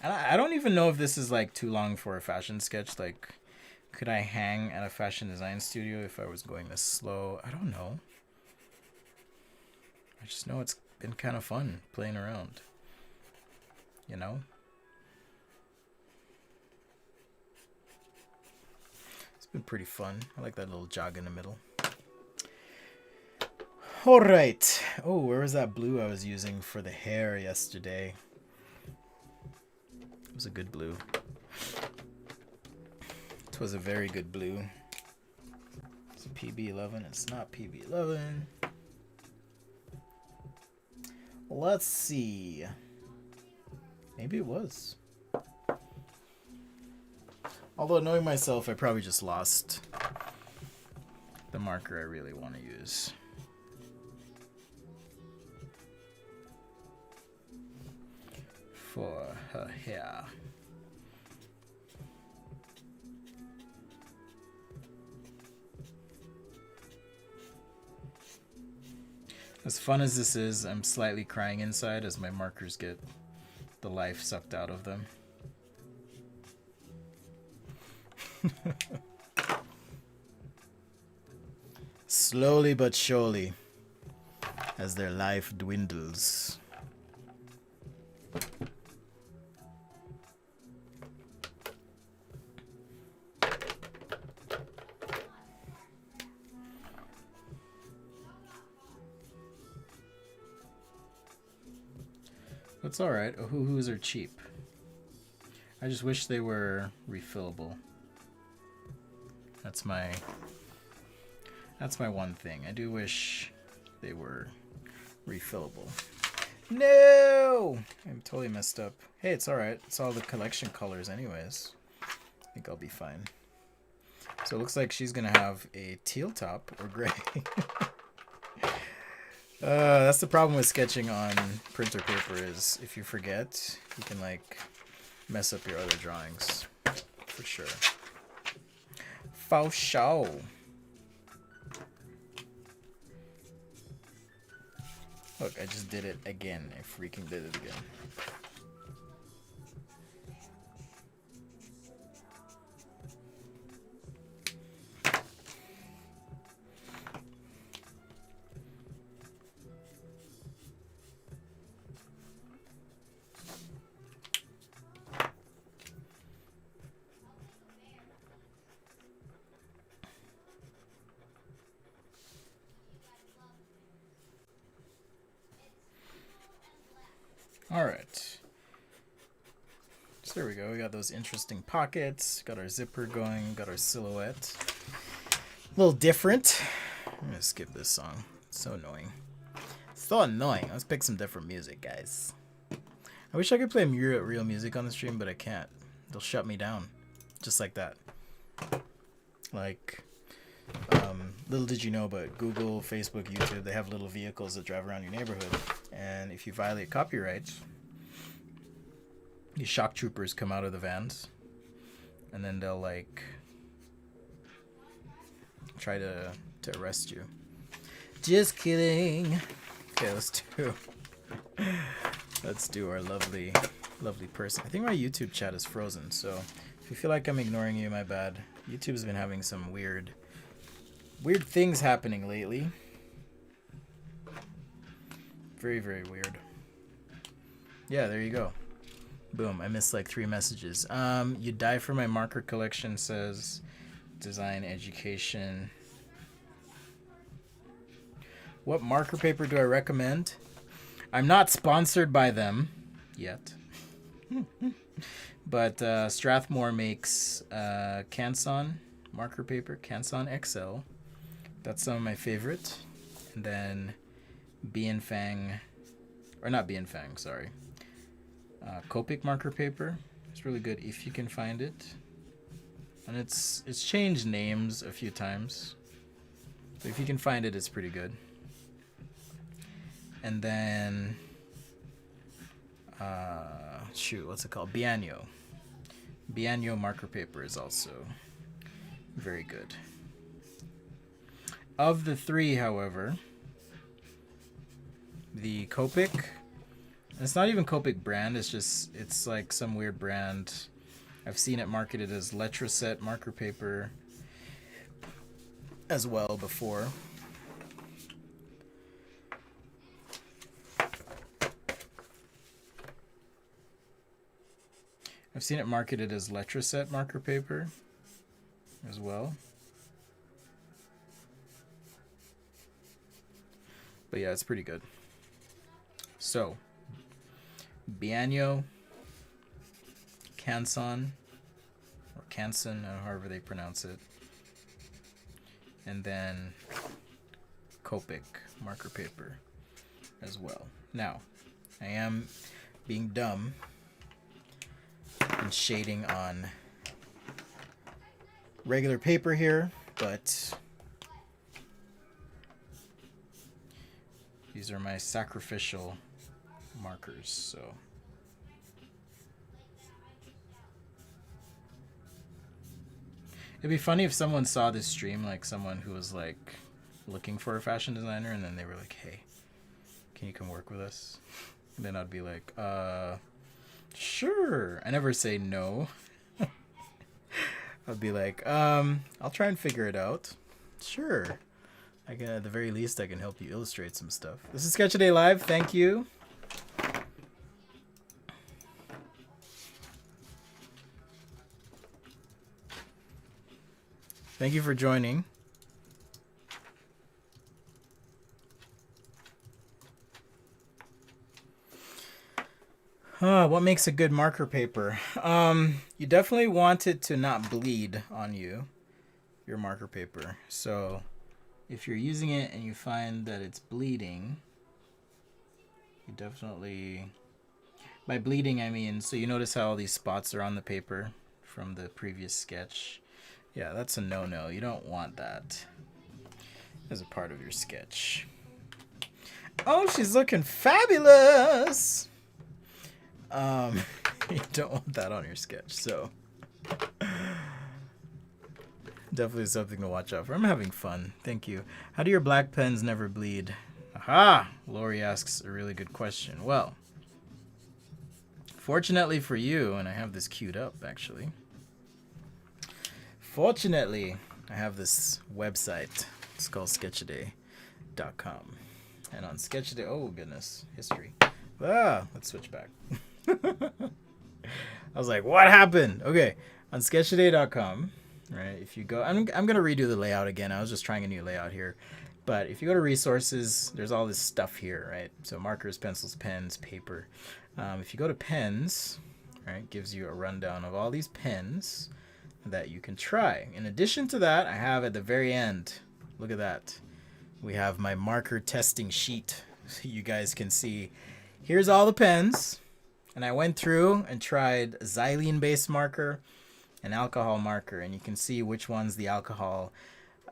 And I don't even know if this is like too long for a fashion sketch. Like, could I hang at a fashion design studio if I was going this slow? I don't know. I just know it's been kind of fun playing around. You know? It's been pretty fun. I like that little jog in the middle. Alright. Oh, where was that blue I was using for the hair yesterday? It was a good blue. It was a very good blue. It's a PB11. It's not PB11. Let's see. Maybe it was. Although knowing myself, I probably just lost the marker I really want to use. For her hair. As fun as this is, I'm slightly crying inside as my markers get the life sucked out of them. Slowly but surely, as their life dwindles. It's alright. Ohuhus are cheap. I just wish they were refillable. That's my one thing. I do wish they were refillable. No! I'm totally messed up. Hey, it's alright. It's all the collection colors anyways. I think I'll be fine. So it looks like she's gonna have a teal top or gray. That's the problem with sketching on printer paper is if you forget, you can like mess up your other drawings for sure. For sure. Look, I just did it again. I freaking did it again. All right. So there we go. We got those interesting pockets. Got our zipper going. Got our silhouette. A little different. I'm gonna skip this song. It's so annoying. So annoying. Let's pick some different music, guys. I wish I could play real music on the stream, but I can't. They'll shut me down. Just like that. Like, little did you know, but Google, Facebook, YouTube, they have little vehicles that drive around your neighborhood. And if you violate copyright, these shock troopers come out of the vans. And then they'll, like, try to arrest you. Just kidding. Okay, let's do our lovely person. I think my YouTube chat is frozen, so if you feel like I'm ignoring you, my bad. YouTube's been having some weird things happening lately. Very, very weird. Yeah, there you go. Boom, I missed like 3 messages. You die for my marker collection, says Design Education. What marker paper do I recommend? I'm not sponsored by them yet. But Strathmore makes Canson marker paper, Canson XL. That's some of my favorite. And then Bienfang, or not Bienfang, sorry. Copic marker paper. It's really good if you can find it. And it's changed names a few times. But if you can find it, it's pretty good. And then, what's it called? Bianyo. Bianyo marker paper is also very good. Of the 3, however, the Copic, it's not even Copic brand, it's like some weird brand. I've seen it marketed as Letraset marker paper as well before. I've seen it marketed as Letraset marker paper as well. But yeah, it's pretty good. So, Bianyo, Canson, or Canson, however they pronounce it. And then Copic marker paper as well. Now, I am being dumb and shading on regular paper here, but these are my sacrificial markers, so it'd be funny if someone saw this stream, like someone who was like looking for a fashion designer, and then they were like, hey, can you come work with us? And then I'd be like, sure. I never say no. I'd be like, I'll try and figure it out. Sure. I can, at the very least, I can help you illustrate some stuff. This is Sketch a Day Live. Thank you. Thank you for joining. What makes a good marker paper? You definitely want it to not bleed on you, your marker paper. So if you're using it and you find that it's bleeding, you definitely, by bleeding I mean, so you notice how all these spots are on the paper from the previous sketch. Yeah, that's a no-no. You don't want that as a part of your sketch. Oh, she's looking fabulous! You don't want that on your sketch, so definitely something to watch out for. I'm having fun. Thank you. How do your black pens never bleed? Oh, Aha! Lori asks a really good question. Well, fortunately for you, and I have this queued up actually. Fortunately, I have this website. It's called sketchaday.com. And on Sketchaday, oh goodness, history. Let's switch back. I was like, what happened? Okay, on sketchaday.com, right? If you go, I'm gonna redo the layout again. I was just trying a new layout here. But if you go to resources, there's all this stuff here, right? So markers, pencils, pens, paper. If you go to pens, right, it gives you a rundown of all these pens that you can try. In addition to that, I have at the very end, look at that. We have my marker testing sheet. So you guys can see, here's all the pens. And I went through and tried xylene-based marker and alcohol marker. And you can see which ones the alcohol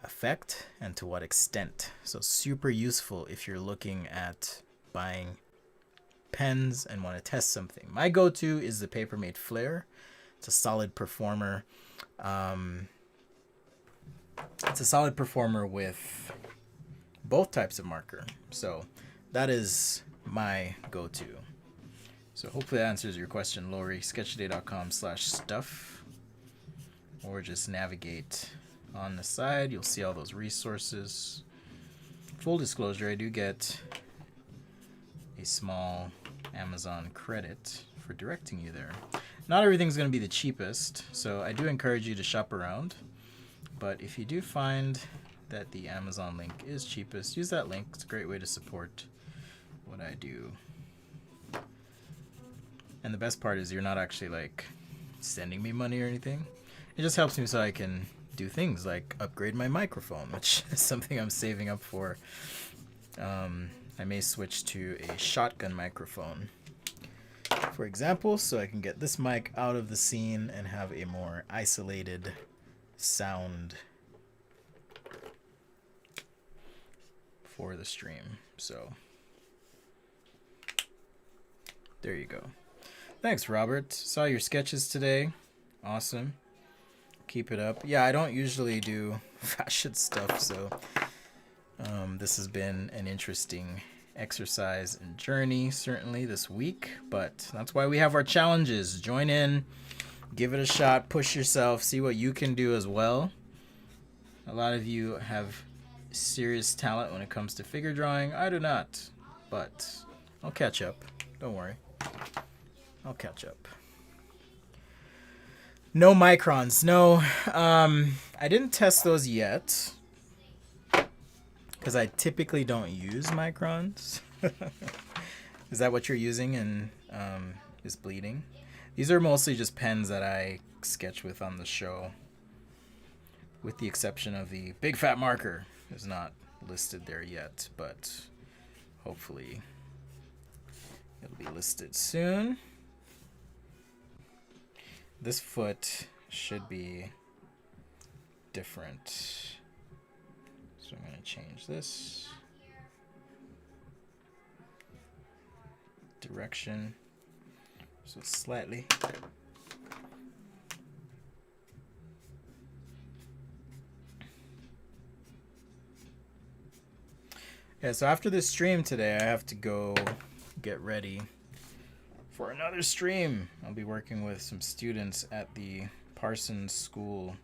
affect and to what extent. So super useful if you're looking at buying pens and want to test something. My go-to is the Papermate Flare. It's a solid performer. It's a solid performer with both types of marker. So that is my go-to. So hopefully that answers your question, Lori. Sketchaday.com/stuff, or just navigate on the side. You'll see all those resources. Full disclosure, I do get a small Amazon credit for directing you there. Not everything's going to be the cheapest, so I do encourage you to shop around. But if you do find that the Amazon link is cheapest, use that link. It's a great way to support what I do. And the best part is you're not actually like sending me money or anything. It just helps me so I can do things like upgrade my microphone, which is something I'm saving up for. I may switch to a shotgun microphone, for example, so I can get this mic out of the scene and have a more isolated sound for the stream. So there you go. Thanks, Robert. Saw your sketches today. Awesome. Keep it up. Yeah, I don't usually do fashion stuff, so this has been an interesting exercise and journey, certainly this week, but that's why we have our challenges. Join in, give it a shot, push yourself, see what you can do as well. A lot of you have serious talent when it comes to figure drawing. I do not, but I'll catch up. Don't worry. I'll catch up. No microns. No, I didn't test those yet because I typically don't use microns. Is that what you're using in is bleeding? These are mostly just pens that I sketch with on the show, with the exception of the big fat marker. Is not listed there yet, but hopefully it'll be listed soon. This foot should be different. So I'm going to change this direction so slightly. Yeah, so after this stream today, I have to go get ready for another stream. I'll be working with some students at the Parsons School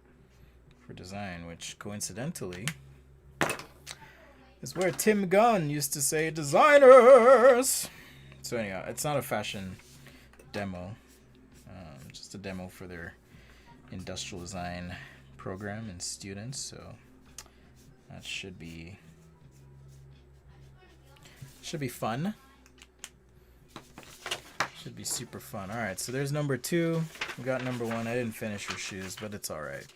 for Design, which coincidentally is where Tim Gunn used to say designers. So anyhow, it's not a fashion demo, just a demo for their industrial design program and students. So that should be fun. Should be super fun. All right, so there's number 2. We got number 1. I didn't finish her shoes, but it's all right.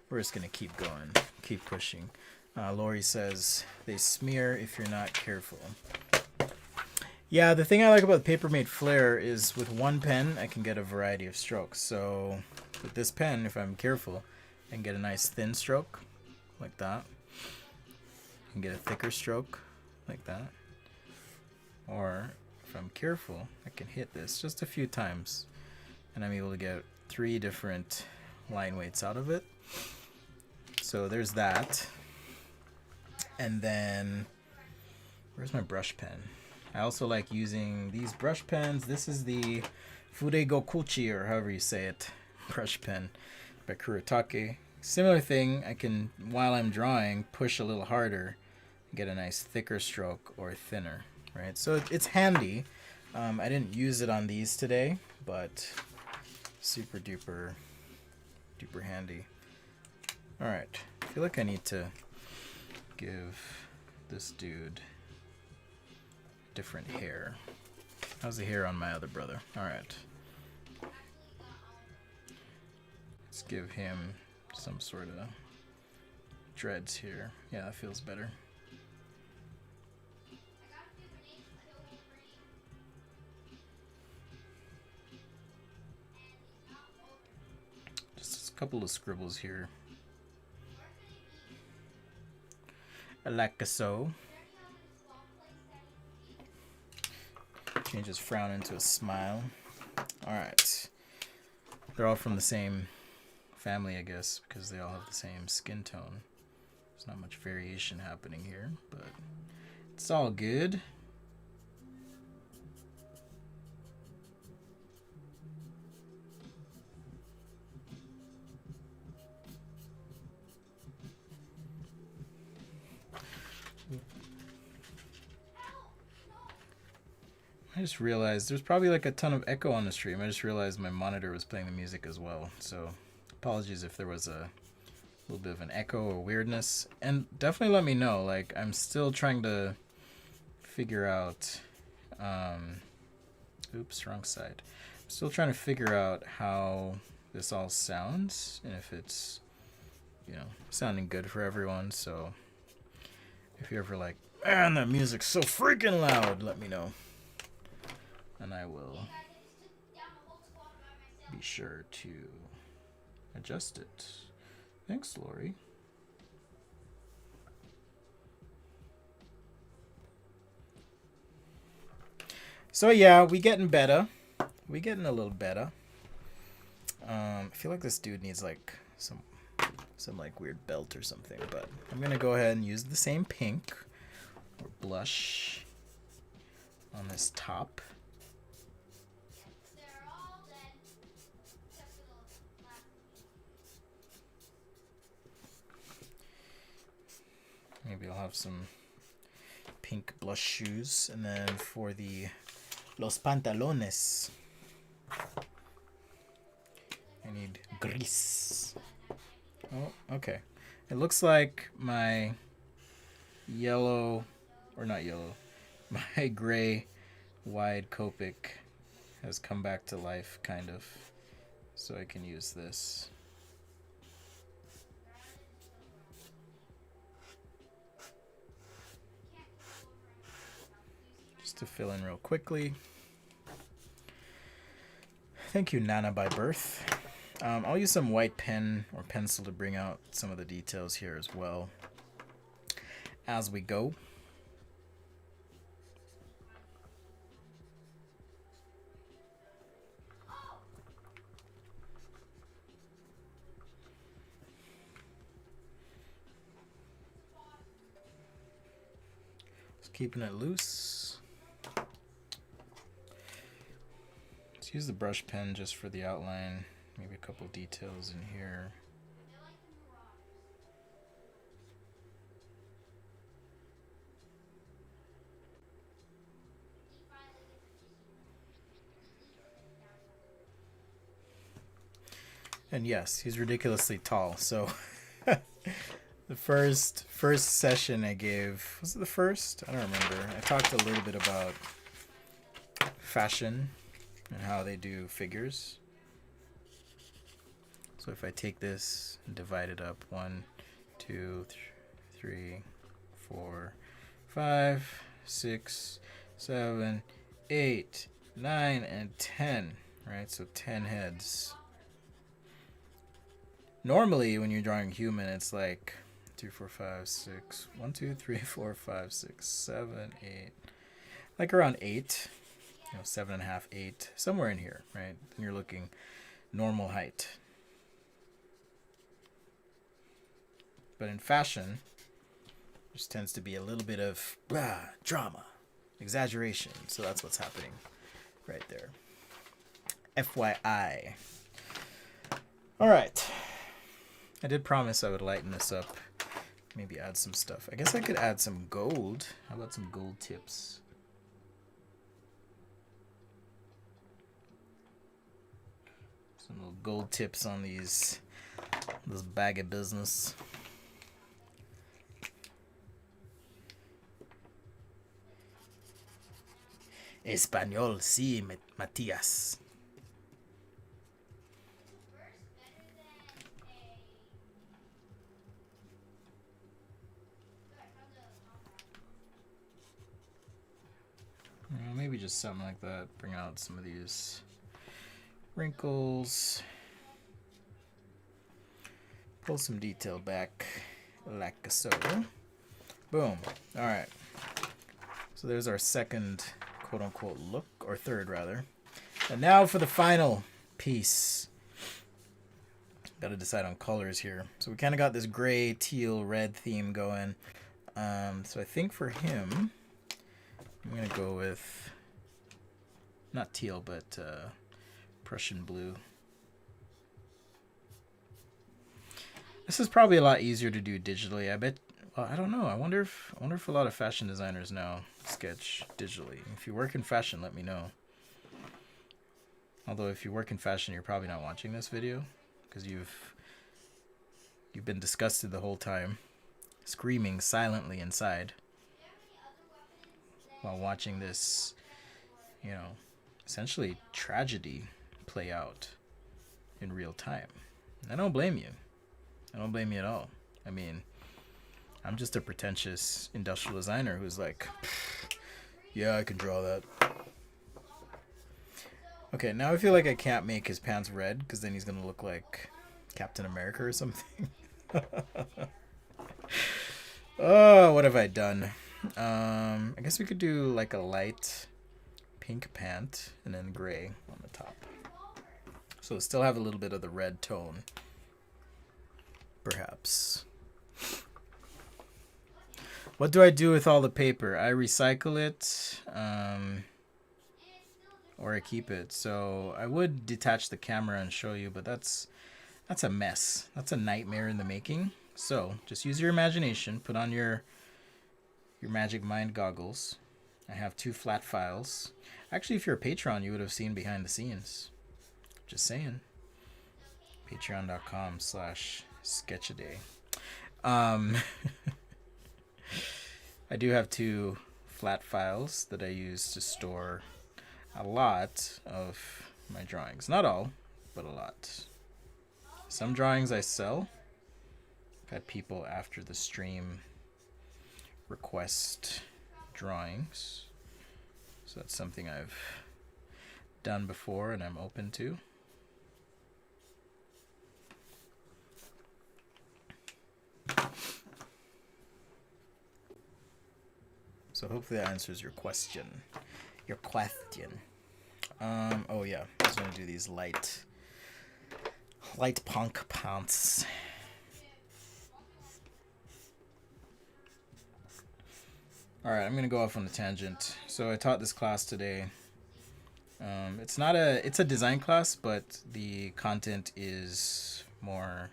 We're just gonna keep going, keep pushing. Lori says they smear if you're not careful. Yeah, the thing I like about the Papermate Flare is with one pen, I can get a variety of strokes. So with this pen, if I'm careful, I can get a nice thin stroke like that. I can get a thicker stroke like that. Or if I'm careful, I can hit this just a few times and I'm able to get 3 different line weights out of it. So there's that. And then Where's my brush pen? I also like using these brush pens. This is the Fudegokuchi, or however you say it, brush pen by Kuretake. Similar thing, I can, while I'm drawing, push a little harder, get a nice thicker stroke or thinner, right? So it's handy. I didn't use it on these today, but super duper handy. All right, I feel like I need to give this dude different hair. How's the hair on my other brother? All right. Let's give him some sort of dreads here. Yeah, that feels better. Just a couple of scribbles here. Like so. Change his frown into a smile. Alright. They're all from the same family, I guess, because they all have the same skin tone. There's not much variation happening here, but it's all good. I just realized there's probably like a ton of echo on the stream. I just realized my monitor was playing the music as well. So apologies if there was a little bit of an echo or weirdness. And definitely let me know. Like, I'm still trying to figure out... oops, wrong side. I'm still trying to figure out how this all sounds and if it's, you know, sounding good for everyone. So if you're ever like, man, that music's so freaking loud, let me know. And I will be sure to adjust it. Thanks, Lori. So yeah, we getting better. We getting a little better. I feel like this dude needs like some like weird belt or something, but I'm gonna go ahead and use the same pink or blush on this top. Maybe I'll have some pink blush shoes. And then for the los pantalones, I need gris. Oh, okay. It looks like my yellow, or not yellow, my gray wide Copic has come back to life, kind of. So I can use this. To fill in real quickly. Thank you, Nana by birth. I'll use some white pen or pencil to bring out some of the details here as well as we go. Just keeping it loose. Use the brush pen just for the outline, maybe a couple details in here. And yes, he's ridiculously tall. So the first session I gave, was it the first? I don't remember. I talked a little bit about fashion and how they do figures. So if I take this and divide it up, 1, 2, 3, 4, 5, 6, 7, 8, 9, and 10, right? So 10 heads. Normally, when you're drawing human, it's like 2, 4, 5, 6, 1, 2, 3, 4, 5, 6, 7, 8, like around 8. 7.5, 8, somewhere in here, right? And you're looking normal height. But in fashion, Just tends to be a little bit of drama, exaggeration. So that's what's happening right there. FYI. All right. I did promise I would lighten this up. Maybe add some stuff. I guess I could add some gold. How about some gold tips? Some little gold tips on this bag of business. Español, sí, Matías. Maybe just something like that. Bring out some of these wrinkles. Pull some detail back like so. Boom. All right. So there's our second quote-unquote look, or third rather. And now for the final piece. Got to decide on colors here. So we kind of got this gray, teal, red theme going. So I think for him, I'm going to go with, not teal, but Prussian blue. This is probably a lot easier to do digitally. I bet, well, I don't know. I wonder if a lot of fashion designers now sketch digitally. If you work in fashion, let me know. Although if you work in fashion, you're probably not watching this video because you've been disgusted the whole time, screaming silently inside while watching this, you know, essentially tragedy play out in real time. I don't blame you. I don't blame you at all. I mean, I'm just a pretentious industrial designer who's like, yeah, I can draw that. Okay, now I feel like I can't make his pants red because then he's going to look like Captain America or something. Oh, what have I done? I guess we could do like a light pink pant and then gray on the top. So still have a little bit of the red tone, perhaps. What do I do with all the paper? I recycle it, or I keep it. So I would detach the camera and show you, but that's a mess. That's a nightmare in the making. So just use your imagination. Put on your Magic Mind goggles. I have 2 flat files. Actually, if you're a Patreon, you would have seen behind the scenes. Just saying. Patreon.com/sketchaday. I do have 2 flat files that I use to store a lot of my drawings. Not all, but a lot. Some drawings I sell. I've had people after the stream request drawings. So that's something I've done before and I'm open to. So hopefully that answers your question. Oh yeah, I was gonna do these light punk pants. Alright, I'm gonna go off on a tangent. So I taught this class today. It's a design class, but the content is more,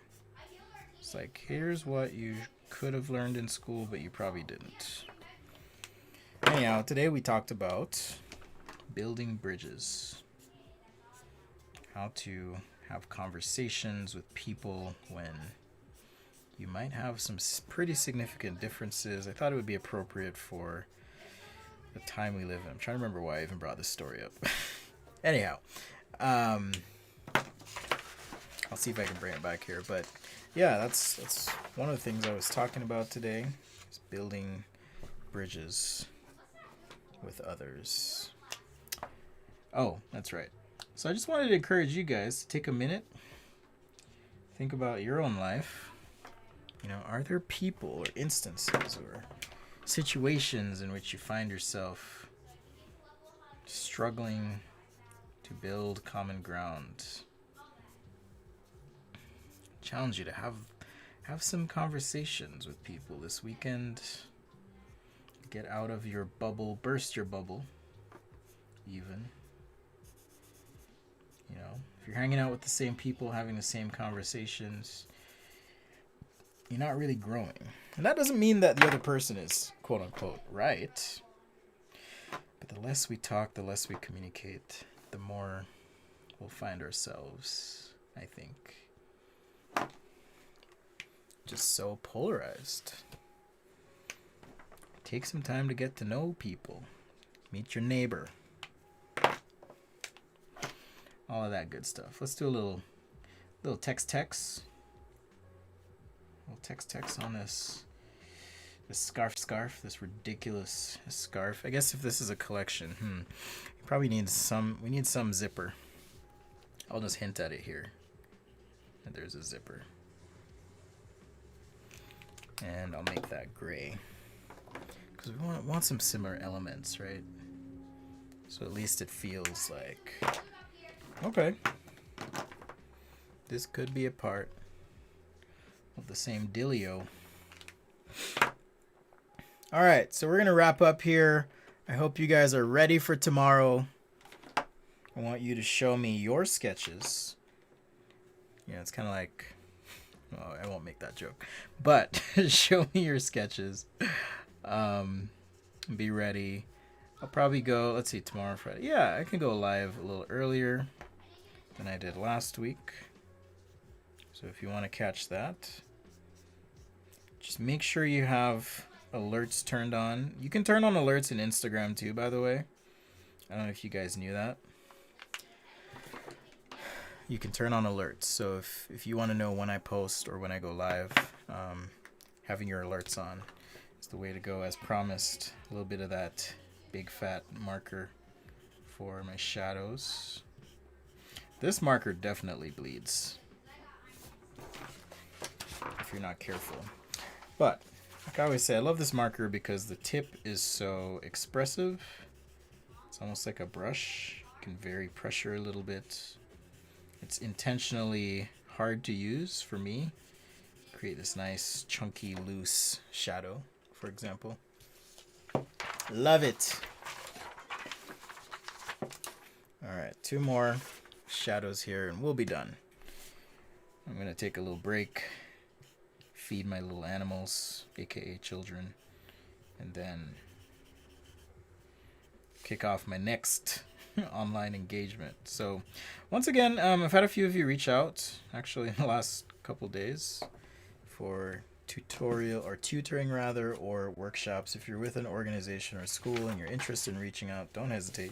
it's like, here's what you could have learned in school, but you probably didn't. Anyhow, today we talked about building bridges. How to have conversations with people when you might have some pretty significant differences. I thought it would be appropriate for the time we live in. I'm trying to remember why I even brought this story up. Anyhow, I'll see if I can bring it back here. But yeah, that's one of the things I was talking about today, is building bridges with others. Oh, that's right. So I just wanted to encourage you guys to take a minute, think about your own life. You know, are there people or instances or situations in which you find yourself struggling to build common ground? Challenge you to have have some conversations with people this weekend. Get out of your bubble, burst your bubble, even. You know, if you're hanging out with the same people, having the same conversations, you're not really growing. And that doesn't mean that the other person is quote unquote right. But the less we talk, the less we communicate, the more we'll find ourselves, I think, just so polarized. Take some time to get to know people. Meet your neighbor. All of that good stuff. Let's do a little text. Little text on this scarf, this ridiculous scarf. I guess if this is a collection, you probably need we need some zipper. I'll just hint at it here. And there's a zipper. And I'll make that gray. Because we want some similar elements, right? So at least it feels like, okay, this could be a part of the same dealio. All right, so we're going to wrap up here. I hope you guys are ready for tomorrow. I want you to show me your sketches. Yeah, it's kind of like, well, I won't make that joke. But show me your sketches. Be ready. I'll probably go, let's see, tomorrow, Friday. Yeah, I can go live a little earlier than I did last week. So if you want to catch that, just make sure you have alerts turned on. You can turn on alerts in Instagram too, by the way. I don't know if you guys knew that. You can turn on alerts. So if you want to know when I post or when I go live, having your alerts on is the way to go, as promised. A little bit of that big fat marker for my shadows. This marker definitely bleeds if you're not careful. But like I always say, I love this marker because the tip is so expressive. It's almost like a brush. You can vary pressure a little bit. It's intentionally hard to use for me. Create this nice, chunky, loose shadow, for example. Love it. All right, 2 more shadows here and we'll be done. I'm going to take a little break, feed my little animals, aka children, and then kick off my next online engagement. So once again, I've had a few of you reach out actually in the last couple days for tutoring or workshops. If you're with an organization or school and you're interested in reaching out, don't hesitate.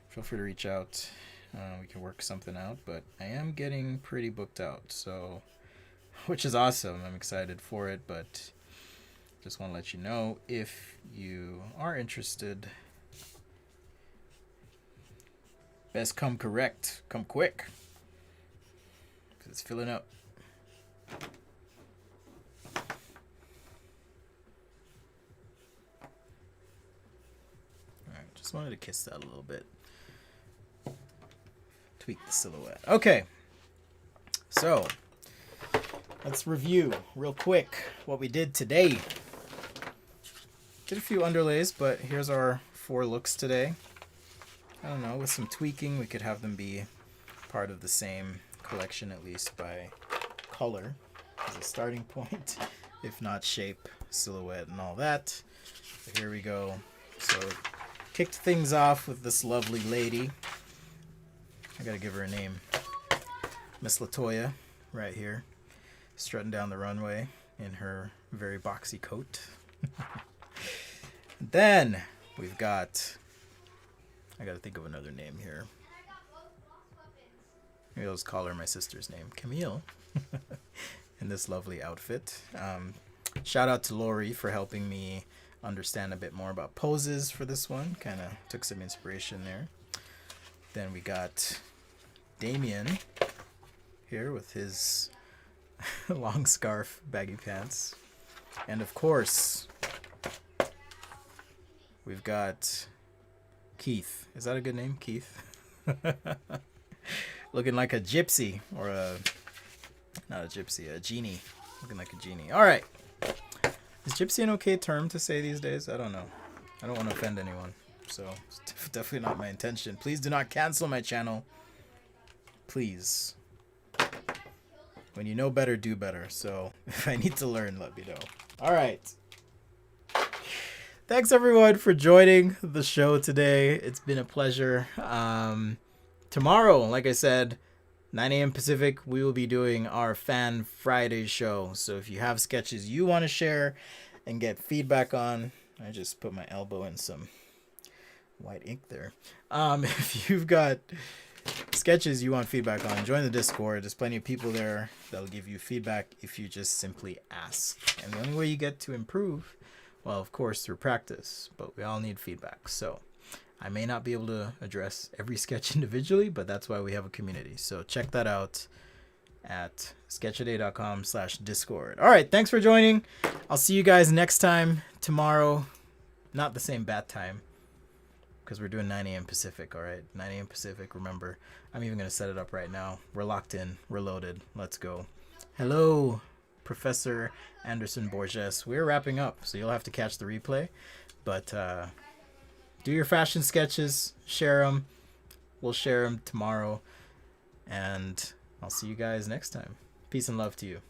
Feel free to reach out. We can work something out, but I am getting pretty booked out, so, which is awesome. I'm excited for it, but just want to let you know, if you are interested, best come correct, come quick, because it's filling up. All right, just wanted to kiss that a little bit. Tweak the silhouette. Okay, so let's review real quick what we did today. Did a few underlays, but here's our 4 looks today. I don't know, with some tweaking, we could have them be part of the same collection, at least by color as a starting point, if not shape, silhouette, and all that. So here we go. So kicked things off with this lovely lady. I gotta give her a name. Miss Latoya, right here, strutting down the runway in her very boxy coat. Then we've got, I gotta think of another name here. Maybe I'll just call her my sister's name, Camille, in this lovely outfit. Shout out to Lori for helping me understand a bit more about poses for this one. Kind of took some inspiration there. Then we got Damien here with his long scarf, baggy pants. And of course, we've got Keith. Is that a good name? Keith? Looking like a gypsy, or not a gypsy, a genie Looking like a genie. All right. Is gypsy an okay term to say these days? I don't know. I don't want to offend anyone. So it's definitely not my intention. Please do not cancel my channel. Please. When you know better, do better. So if I need to learn, let me know. All right. Thanks everyone for joining the show today. It's been a pleasure. Tomorrow, like I said, 9 a.m. Pacific, we will be doing our Fan Friday show. So if you have sketches you want to share and get feedback on, I just put my elbow in some white ink there. If you've got sketches you want feedback on, join the Discord. There's plenty of people there that'll give you feedback if you just simply ask. And the only way you get to improve, well, of course, through practice, but we all need feedback. So I may not be able to address every sketch individually, but that's why we have a community. So check that out at sketchaday.com/Discord. All right, thanks for joining. I'll see you guys next time tomorrow. Not the same bat time, because we're doing 9 a.m. Pacific, all right? 9 a.m. Pacific, remember. I'm even going to set it up right now. We're locked in. We're loaded. Let's go. Hello, Professor Anderson Borges. We're wrapping up, so you'll have to catch the replay. But do your fashion sketches. Share them. We'll share them tomorrow. And I'll see you guys next time. Peace and love to you.